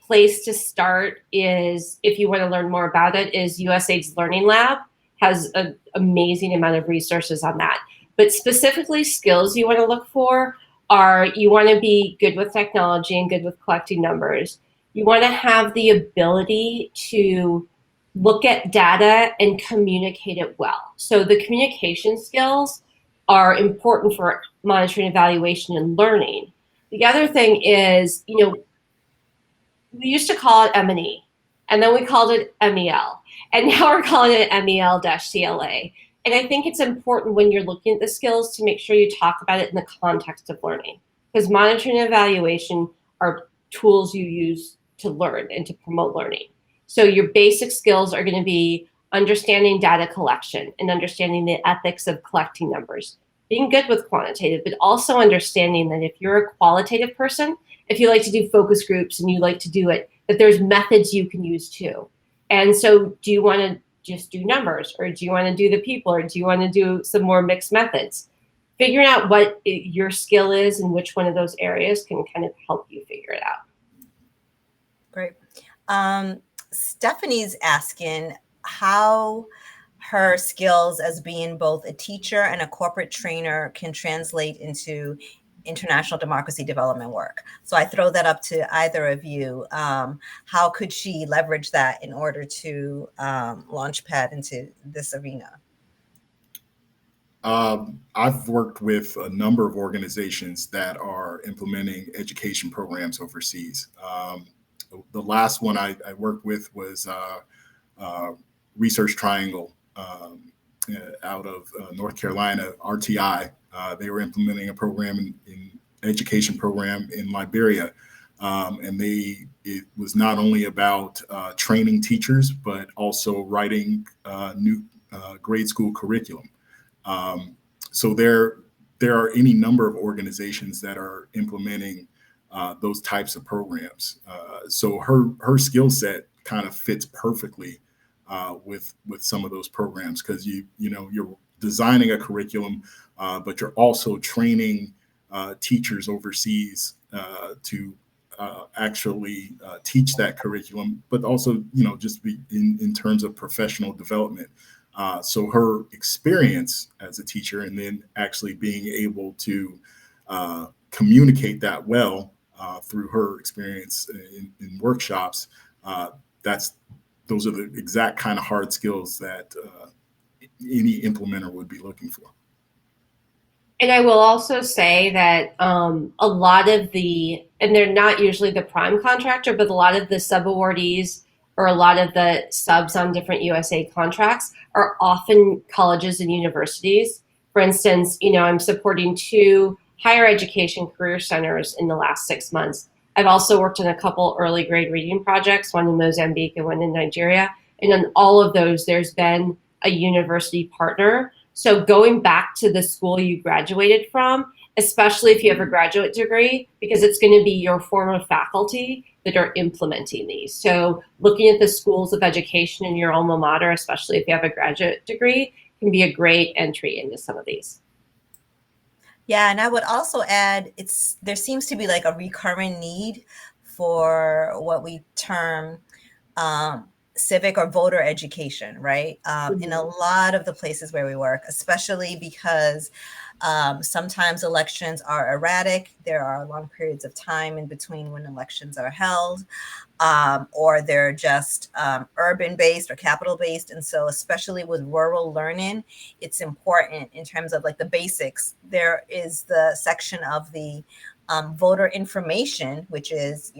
place to start is, if you want to learn more about it, is USAID's Learning Lab has an amazing amount of resources on that. But specifically, skills you want to look for are, you want to be good with technology and good with collecting numbers. You want to have the ability to look at data and communicate it well. So the communication skills are important for monitoring, evaluation, and learning. The other thing is, we used to call it M&E, and then we called it MEL, and now we're calling it MEL-CLA. And I think it's important when you're looking at the skills to make sure you talk about it in the context of learning, because monitoring and evaluation are tools you use to learn and to promote learning. So your basic skills are going to be understanding data collection and understanding the ethics of collecting numbers, being good with quantitative, but also understanding that if you're a qualitative person, if you like to do focus groups and you like to do it, that there's methods you can use too. And so do you want to just do numbers, or do you want to do the people, or do you want to do some more mixed methods? Figuring out what your skill is and which one of those areas can kind of help you figure it out. Great. Stephanie's asking, how her skills as being both a teacher and a corporate trainer can translate into international democracy development work. So I throw that up to either of you. How could she leverage that in order to launch pad into this arena? I've worked with a number of organizations that are implementing education programs overseas. The last one I worked with was Research Triangle out of North Carolina, RTI. They were implementing a program in education program in Liberia. And it was not only about training teachers, but also writing new grade school curriculum. So there are any number of organizations that are implementing those types of programs. So her skill set kind of fits perfectly with some of those programs, because you're designing a curriculum, but you're also training teachers overseas to actually teach that curriculum, but also just be in terms of professional development. So her experience as a teacher, and then actually being able to communicate that well through her experience in workshops, those are the exact kind of hard skills that any implementer would be looking for. And I will also say that a lot of and they're not usually the prime contractor, but a lot of the subawardees or a lot of the subs on different USAID contracts are often colleges and universities. For instance, I'm supporting 2 higher education career centers in the last 6 months. I've also worked on a couple early grade reading projects, one in Mozambique and one in Nigeria. And on all of those, there's been a university partner. So going back to the school you graduated from, especially if you have a graduate degree, because it's going to be your former faculty that are implementing these. So looking at the schools of education in your alma mater, especially if you have a graduate degree, can be a great entry into some of these. Yeah, and I would also add, there seems to be like a recurring need for what we term civic or voter education, right? In a lot of the places where we work, especially because sometimes elections are erratic. There are long periods of time in between when elections are held, or they're just urban based or capital based. And so especially with rural learning, it's important in terms of like the basics. There is the section of the voter information, which is,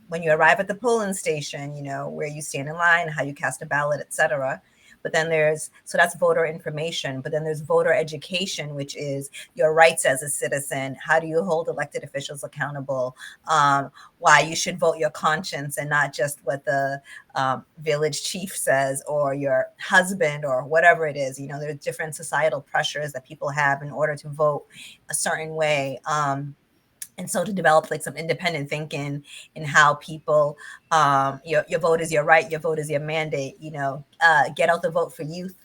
when you arrive at the polling station, where you stand in line, how you cast a ballot, et cetera. But then so that's voter information. But then there's voter education, which is your rights as a citizen. How do you hold elected officials accountable? Why you should vote your conscience and not just what the village chief says or your husband or whatever it is. There's different societal pressures that people have in order to vote a certain way. And so to develop like some independent thinking in how people, your vote is your right, your vote is your mandate, get out the vote for youth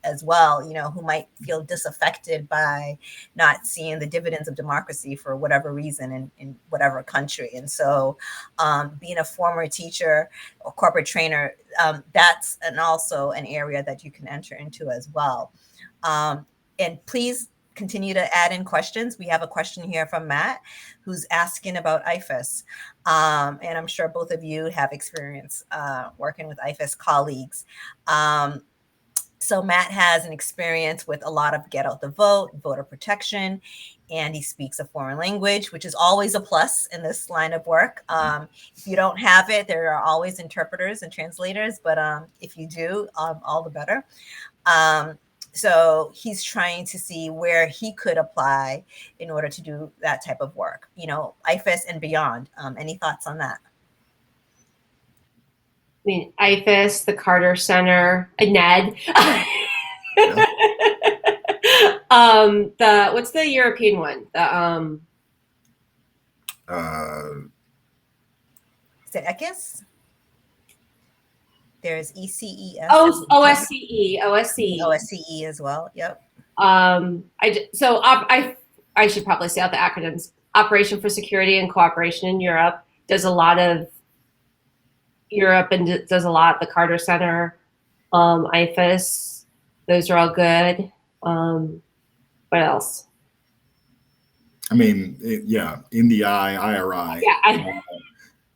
as well, who might feel disaffected by not seeing the dividends of democracy for whatever reason in whatever country. And so being a former teacher or corporate trainer, that's also an area that you can enter into as well. And please continue to add in questions. We have a question here from Matt who's asking about IFES. And I'm sure both of you have experience working with IFES colleagues. So Matt has an experience with a lot of get out the vote, voter protection, and he speaks a foreign language, which is always a plus in this line of work. If you don't have it, there are always interpreters and translators, but if you do, all the better. So he's trying to see where he could apply in order to do that type of work, IFES and beyond. Any thoughts on that? I mean, IFES, the Carter Center, NED. What's the European one? Is it ECIS? There's ECEF. Oh, OSCE. OSCE as well. Yep. I should probably say out the acronyms. Operation for Security and Cooperation in Europe does a lot of Europe and does a lot. The Carter Center IFAS, those are all good. What else? I mean, NDI, IRI. Yeah.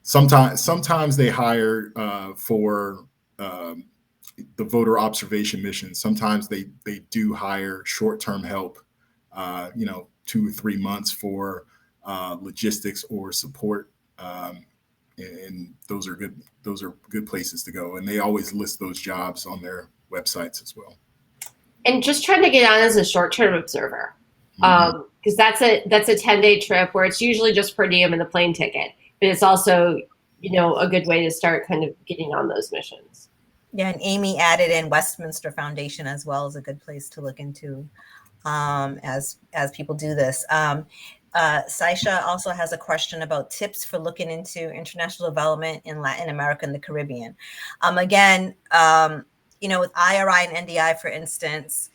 Sometimes they hire for the voter observation mission. Sometimes they do hire short-term help, 2 or 3 months for logistics or support. And those are good places to go. And they always list those jobs on their websites as well. And just trying to get on as a short-term observer, because that's a 10-day trip where it's usually just per diem and the plane ticket, but it's also a good way to start kind of getting on those missions. Yeah, and Amy added in Westminster Foundation as well as a good place to look into as people do this. Saisha also has a question about tips for looking into international development in Latin America and the Caribbean. Again, with IRI and NDI, for instance,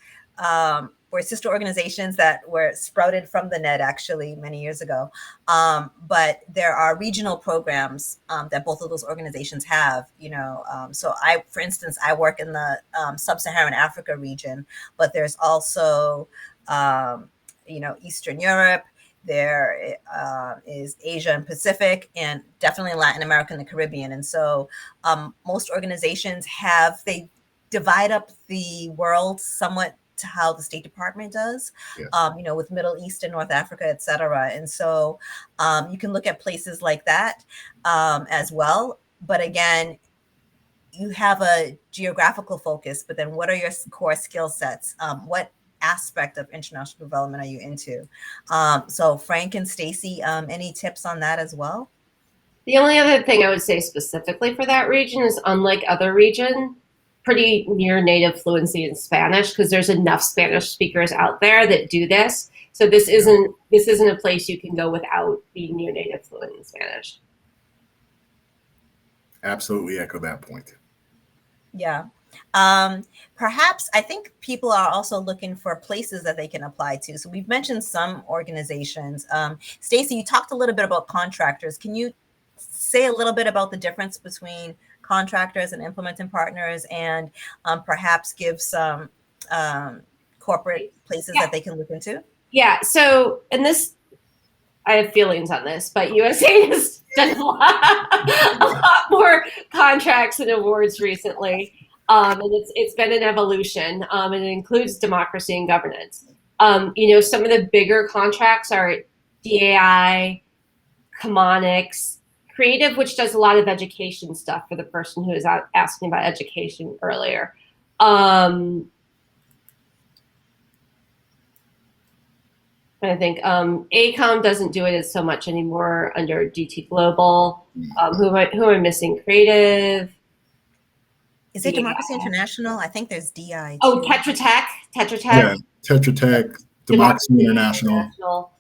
were sister organizations that were sprouted from the net actually many years ago. But there are regional programs that both of those organizations have, so for instance, I work in the sub-Saharan Africa region, but there's also, Eastern Europe, there is Asia and Pacific, and definitely Latin America and the Caribbean. And so most organizations they divide up the world somewhat to how the State Department does, Yes. With Middle East and North Africa, et cetera. And so you can look at places like that as well. But again, you have a geographical focus, but then what are your core skill sets? What aspect of international development are you into? So Frank and Stacy, any tips on that as well? The only other thing I would say specifically for that region is, unlike other regions, pretty near native fluency in Spanish, because there's enough Spanish speakers out there that do this. So this isn't a place you can go without being near native fluent in Spanish. Absolutely echo that point. Yeah. Perhaps I think people are also looking for places that they can apply to. So we've mentioned some organizations. Stacy, you talked a little bit about contractors. Can you say a little bit about the difference between contractors and implementing partners, and perhaps give some corporate places that they can look into? Yeah. So, and this, I have feelings on this, but USAID has done a lot more contracts and awards recently. And it's been an evolution, and it includes democracy and governance. Some of the bigger contracts are DAI, Chemonics, Creative, which does a lot of education stuff for the person who was asking about education earlier. I think ACOM doesn't do it so much anymore under DT Global. Who am I missing? Creative. Is it Democracy International? I think there's DI. Oh, Tetra Tech. Yeah, Tetra Tech, Democracy International.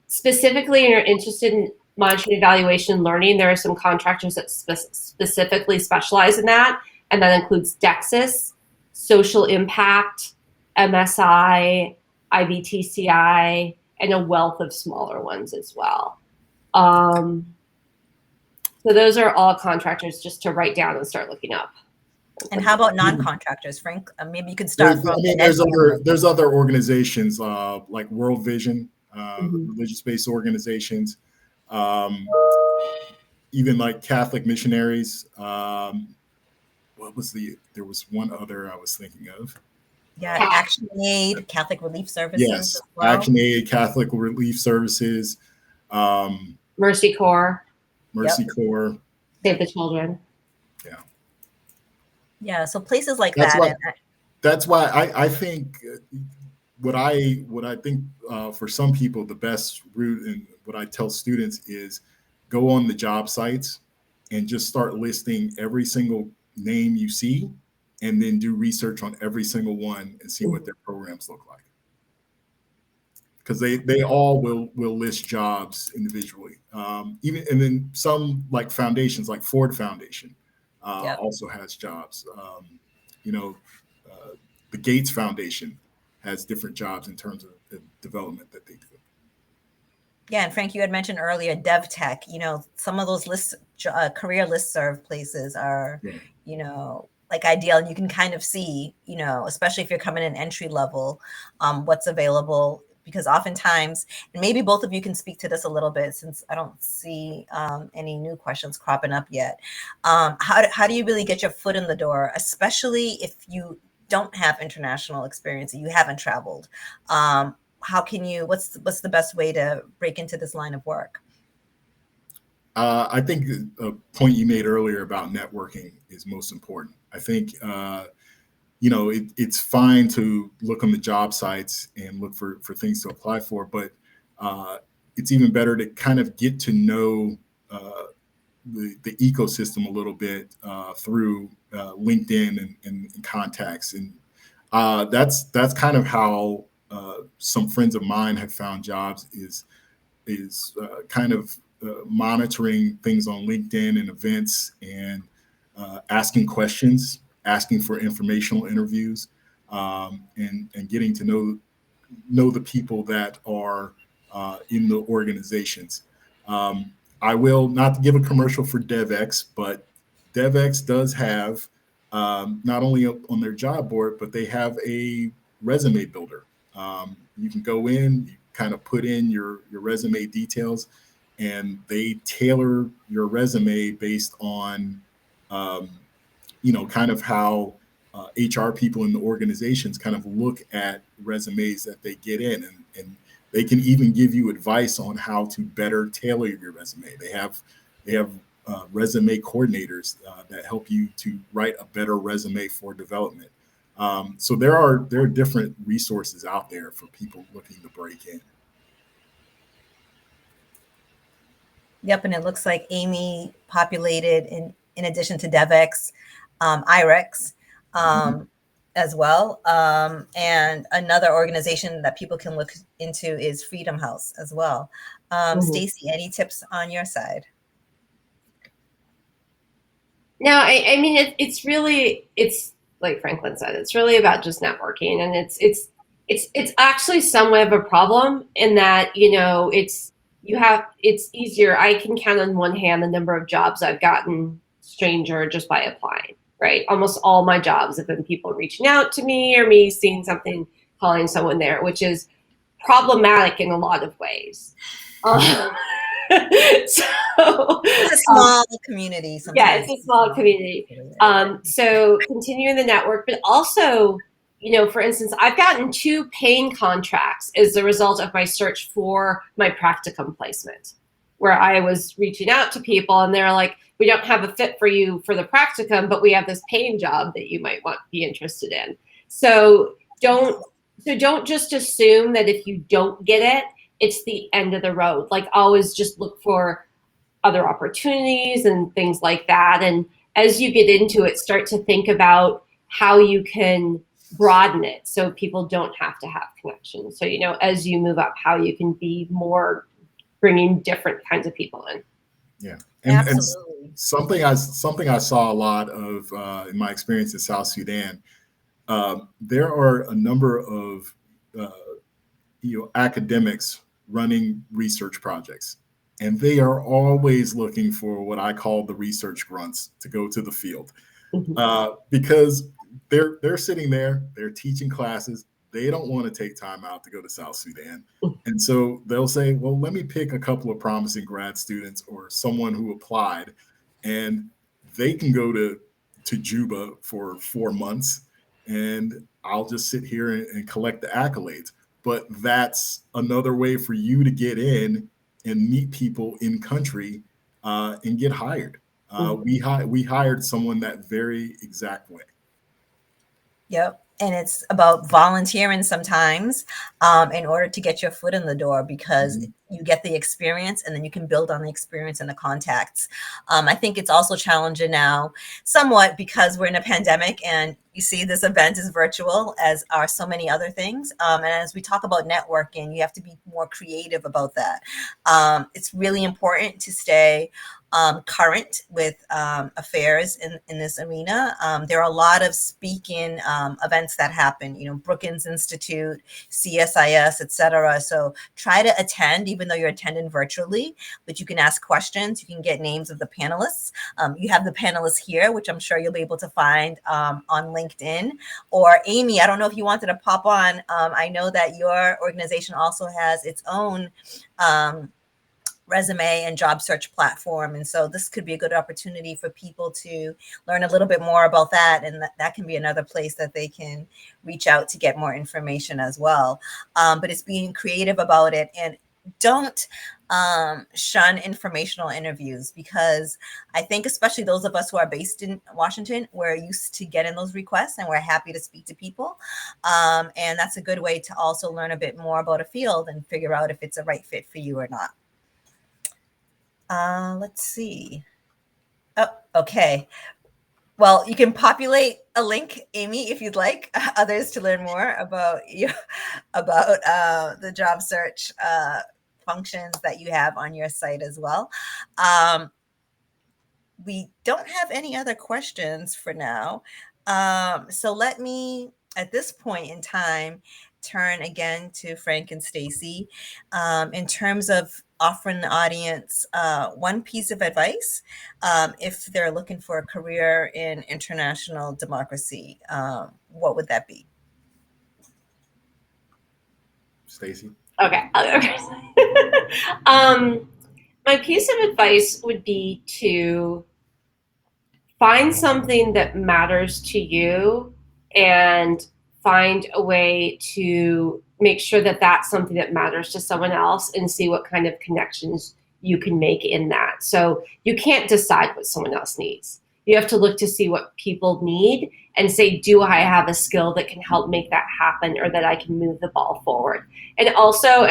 Specifically, you're interested in monitoring, evaluation, learning. There are some contractors that specifically specialize in that, and that includes Dexis, Social Impact, MSI, IBTCI, and a wealth of smaller ones as well. So those are all contractors just to write down and start looking up. And how about non-contractors, Frank? Maybe you could start from. There's other organizations like World Vision, religious-based organizations, even like Catholic missionaries. There was one other I was thinking of. Yeah, Action Aid, Catholic Relief Services. Yes, as well. Action Aid, Catholic Relief Services. Mercy Corps. Corps. Save the Children. Yeah. Yeah, so places like that. That's why I think what I think for some people the best route, and what I tell students is go on the job sites and just start listing every single name you see, and then do research on every single one and see what their programs look like. Because they all will list jobs individually. And then some like foundations, like Ford Foundation, also has jobs. The Gates Foundation has different jobs in terms of the development that they do. Yeah, and Frank, you had mentioned earlier DevTech. Some of those career listserv places are, like ideal, and you can kind of see, especially if you're coming in entry level, what's available. Because oftentimes, and maybe both of you can speak to this a little bit, since I don't see any new questions cropping up yet. How do you really get your foot in the door, especially if you don't have international experience, you haven't traveled? How can you? What's the best way to break into this line of work? I think a point you made earlier about networking is most important. I think it's fine to look on the job sites and look for things to apply for, but it's even better to kind of get to know the ecosystem a little bit through LinkedIn and contacts, and that's kind of how some friends of mine have found jobs, is kind of monitoring things on LinkedIn and events, and asking questions, asking for informational interviews, and getting to know the people that are in the organizations. I will not give a commercial for DevX, but DevX does have not only on their job board, but they have a resume builder. You can go in, you kind of put in your resume details, and they tailor your resume based on kind of how HR people in the organizations kind of look at resumes that they get in, and they can even give you advice on how to better tailor your resume. They have resume coordinators that help you to write a better resume for development. So there are different resources out there for people looking to break in. Yep, and it looks like Amy populated in addition to DevX, IREX as well. And another organization that people can look into is Freedom House as well. Stacy, any tips on your side? No, I mean it's really, it's like Franklin said, it's really about just networking, and it's actually somewhat of a problem in that it's easier. I can count on one hand the number of jobs I've gotten stranger just by applying. Right, almost all my jobs have been people reaching out to me or me seeing something, calling someone there, which is problematic in a lot of ways. So it's a small community sometimes. Yeah, it's a small community. So continuing the network, but also, for instance, I've gotten 2 paying contracts as a result of my search for my practicum placement, where I was reaching out to people and they're like, we don't have a fit for you for the practicum, but we have this paying job that you might be interested in. So don't just assume that if you don't get it, it's the end of the road. Like, always just look for other opportunities and things like that. And as you get into it, start to think about how you can broaden it so people don't have to have connections. So, as you move up, how you can be more bringing different kinds of people in. Yeah. And something I saw a lot of in my experience in South Sudan, there are a number of academics running research projects, and they are always looking for what I call the research grunts to go to the field, because they're sitting there, they're teaching classes. They don't want to take time out to go to South Sudan. And so they'll say, well, let me pick a couple of promising grad students or someone who applied, and they can go to Juba for 4 months, and I'll just sit here and collect the accolades. But that's another way for you to get in and meet people in country and get hired. We hired someone that very exact way. Yep. And it's about volunteering sometimes in order to get your foot in the door, because you get the experience and then you can build on the experience and the contacts. I think it's also challenging now somewhat because we're in a pandemic, and you see this event is virtual, as are so many other things. And as we talk about networking, you have to be more creative about that. It's really important to stay current with affairs in this arena. There are a lot of speaking events that happen, Brookings Institute, CSIS, etc. So try to attend, even though you're attending virtually, but you can ask questions. You can get names of the panelists. You have the panelists here, which I'm sure you'll be able to find on LinkedIn. Or Amy, I don't know if you wanted to pop on. I know that your organization also has its own resume and job search platform. And so this could be a good opportunity for people to learn a little bit more about that. And that can be another place that they can reach out to get more information as well. But it's being creative about it, and don't shun informational interviews, because I think especially those of us who are based in Washington, we're used to getting those requests and we're happy to speak to people. And that's a good way to also learn a bit more about a field and figure out if it's a right fit for you or not. Let's see. Oh, okay. Well, you can populate a link, Amy, if you'd like others to learn more about the job search functions that you have on your site as well. We don't have any other questions for now. So let me, at this point in time, turn again to Frank and Stacy in terms of offering the audience one piece of advice if they're looking for a career in international democracy. What would that be? Stacy? Okay. My piece of advice would be to find something that matters to you and find a way to make sure that that's something that matters to someone else, and see what kind of connections you can make in that. So you can't decide what someone else needs. You have to look to see what people need and say, do I have a skill that can help make that happen, or that I can move the ball forward? And also,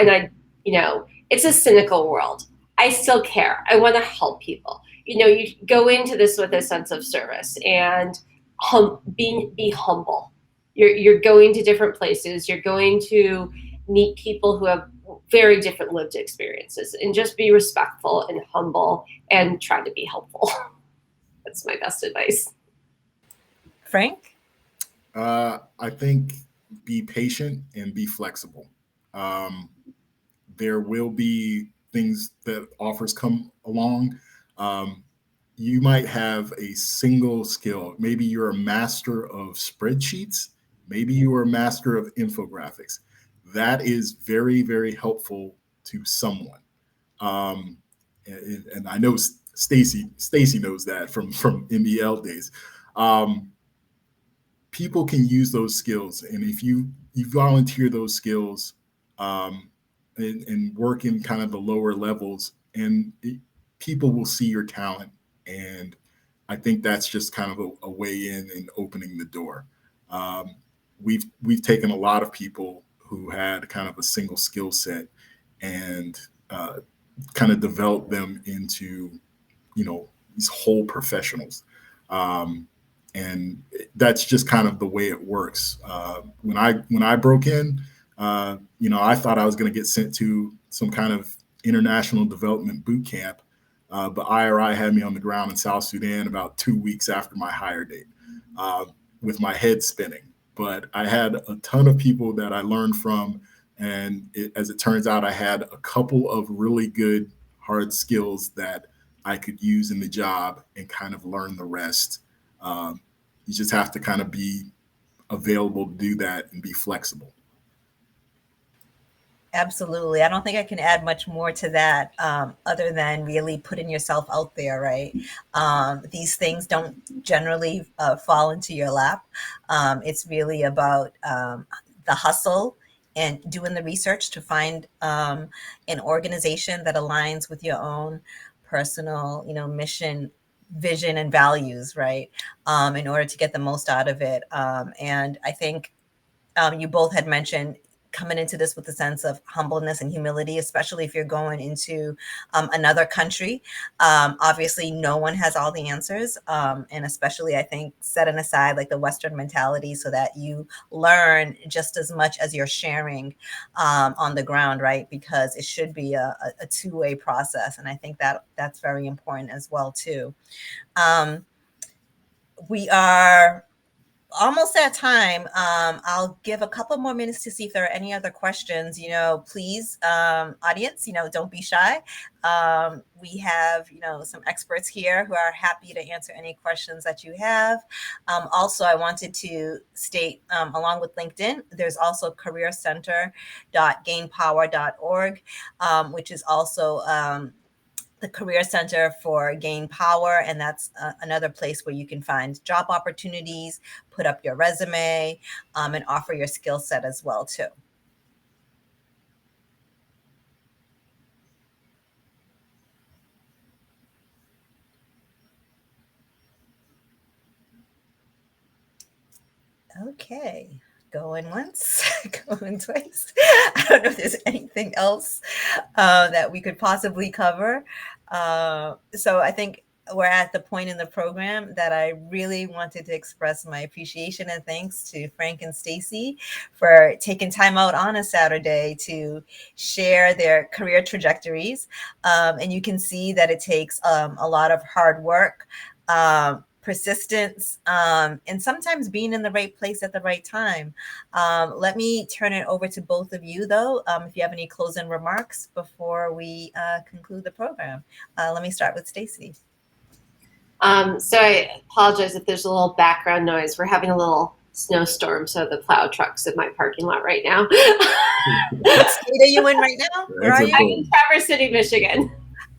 it's a cynical world. I still care. I want to help people. You go into this with a sense of service and be humble. You're going to different places. You're going to meet people who have very different lived experiences, and just be respectful and humble and try to be helpful. That's my best advice. Frank? I think be patient and be flexible. There will be things that offers come along. You might have a single skill. Maybe you're a master of spreadsheets. Maybe you are a master of infographics. That is very, very helpful to someone. And I know Stacy knows that from MEL days. People can use those skills, and if you volunteer those skills and work in kind of the lower levels, and people will see your talent. And I think that's just kind of a way in and opening the door. We've taken a lot of people who had kind of a single skill set and kind of developed them into, these whole professionals. And that's just kind of the way it works. When I broke in, I thought I was going to get sent to some kind of international development boot camp, but IRI had me on the ground in South Sudan about 2 weeks after my hire date, with my head spinning. But I had a ton of people that I learned from, and as it turns out, I had a couple of really good hard skills that I could use in the job and kind of learn the rest. You just have to kind of be available to do that and be flexible. Absolutely. I don't think I can add much more to that other than really putting yourself out there, right? These things don't generally fall into your lap. It's really about the hustle and doing the research to find an organization that aligns with your own personal, mission, vision, and values, right? In order to get the most out of it. And I think you both had mentioned coming into this with a sense of humbleness and humility, especially if you're going into another country. Obviously, no one has all the answers. And especially, I think, setting aside like the Western mentality so that you learn just as much as you're sharing on the ground, right? Because it should be a two-way process. And I think that's very important as well, too. We are almost at time. I'll give a couple more minutes to see if there are any other questions. Please, audience, don't be shy. We have, some experts here who are happy to answer any questions that you have. Also, I wanted to state, along with LinkedIn, there's also careercenter.gainpower.org, which is also the Career Center for Gain Power. And that's another place where you can find job opportunities, put up your resume, and offer your skill set as well, too. Okay. Going once, going twice. I don't know if there's anything else that we could possibly cover. So I think we're at the point in the program that I really wanted to express my appreciation and thanks to Frank and Stacy for taking time out on a Saturday to share their career trajectories. And you can see that it takes a lot of hard work, persistence, and sometimes being in the right place at the right time. Let me turn it over to both of you, though, if you have any closing remarks before we conclude the program. Let me start with Stacy. So I apologize if there's a little background noise. We're having a little snowstorm, so the plow truck's in my parking lot right now. What state are you in right now? Where are you? I'm in Traverse City, Michigan.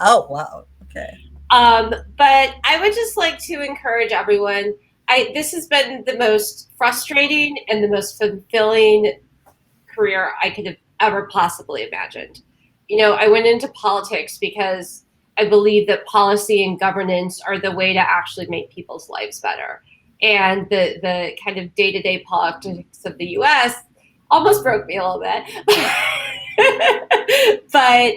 Oh, wow. Okay. But I would just like to encourage everyone. This has been the most frustrating and the most fulfilling career I could have ever possibly imagined. I went into politics because I believe that policy and governance are the way to actually make people's lives better. And the kind of day-to-day politics of the US almost broke me a little bit. But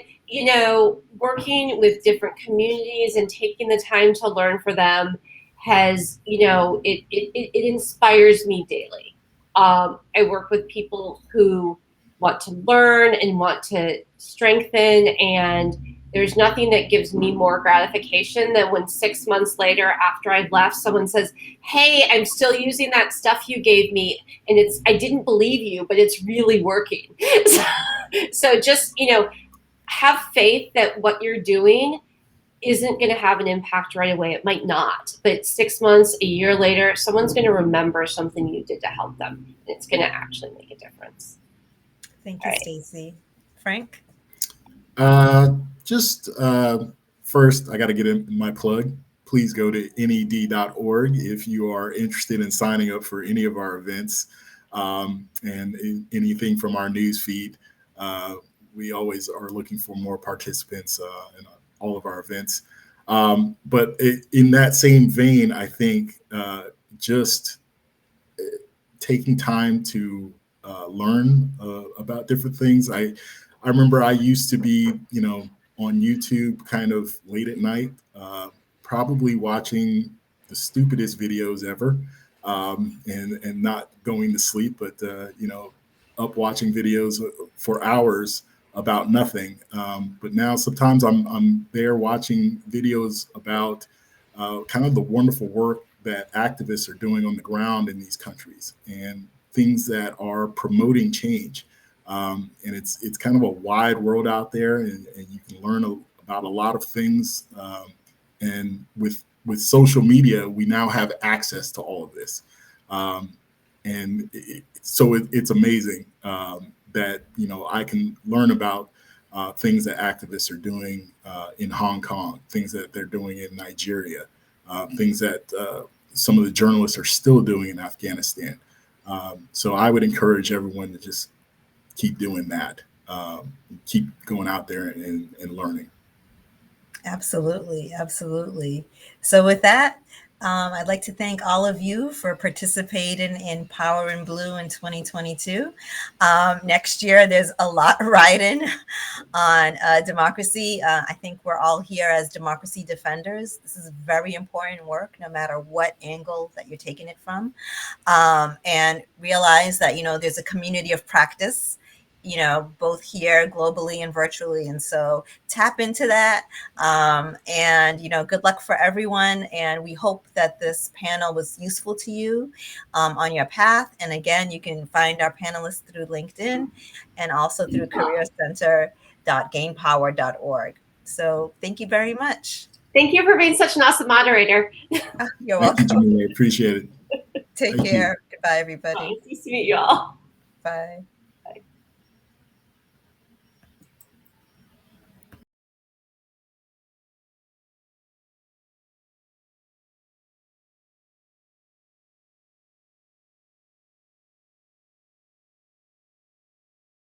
working with different communities and taking the time to learn for them has, it inspires me daily. I work with people who want to learn and want to strengthen, and there's nothing that gives me more gratification than when 6 months later, after I've left, someone says, "Hey, I'm still using that stuff you gave me, and I didn't believe you, but it's really working." So just, have faith that what you're doing isn't going to have an impact right away. It might not, but 6 months, a year later, someone's going to remember something you did to help them. And it's going to actually make a difference. Thank you, Stacy. Frank? First, I got to get in my plug. Please go to ned.org if you are interested in signing up for any of our events and anything from our news feed. We always are looking for more participants in all of our events. But in that same vein, I think just taking time to learn about different things. I remember I used to be, on YouTube kind of late at night, probably watching the stupidest videos ever, and not going to sleep, but up watching videos for hours about nothing. But now sometimes I'm there watching videos about kind of the wonderful work that activists are doing on the ground in these countries and things that are promoting change. And it's kind of a wide world out there, and you can learn about a lot of things. And with social media, we now have access to all of this. And so it's amazing that, I can learn about things that activists are doing in Hong Kong, things that they're doing in Nigeria, things that some of the journalists are still doing in Afghanistan. So I would encourage everyone to just keep doing that, keep going out there and learning. Absolutely. Absolutely. So with that, I'd like to thank all of you for participating in Power in Blue in 2022. Next year, there's a lot riding on democracy. I think we're all here as democracy defenders. This is very important work, no matter what angle that you're taking it from. And realize that, there's a community of practice. both here globally and virtually. And so tap into that. And, good luck for everyone. And we hope that this panel was useful to you on your path. And again, you can find our panelists through LinkedIn and also through careercenter.gainpower.org. So thank you very much. Thank you for being such an awesome moderator. You're Thank welcome. you, Jamila. Appreciate it. Take Thank care. you. Goodbye, everybody. Nice to meet you all. Bye.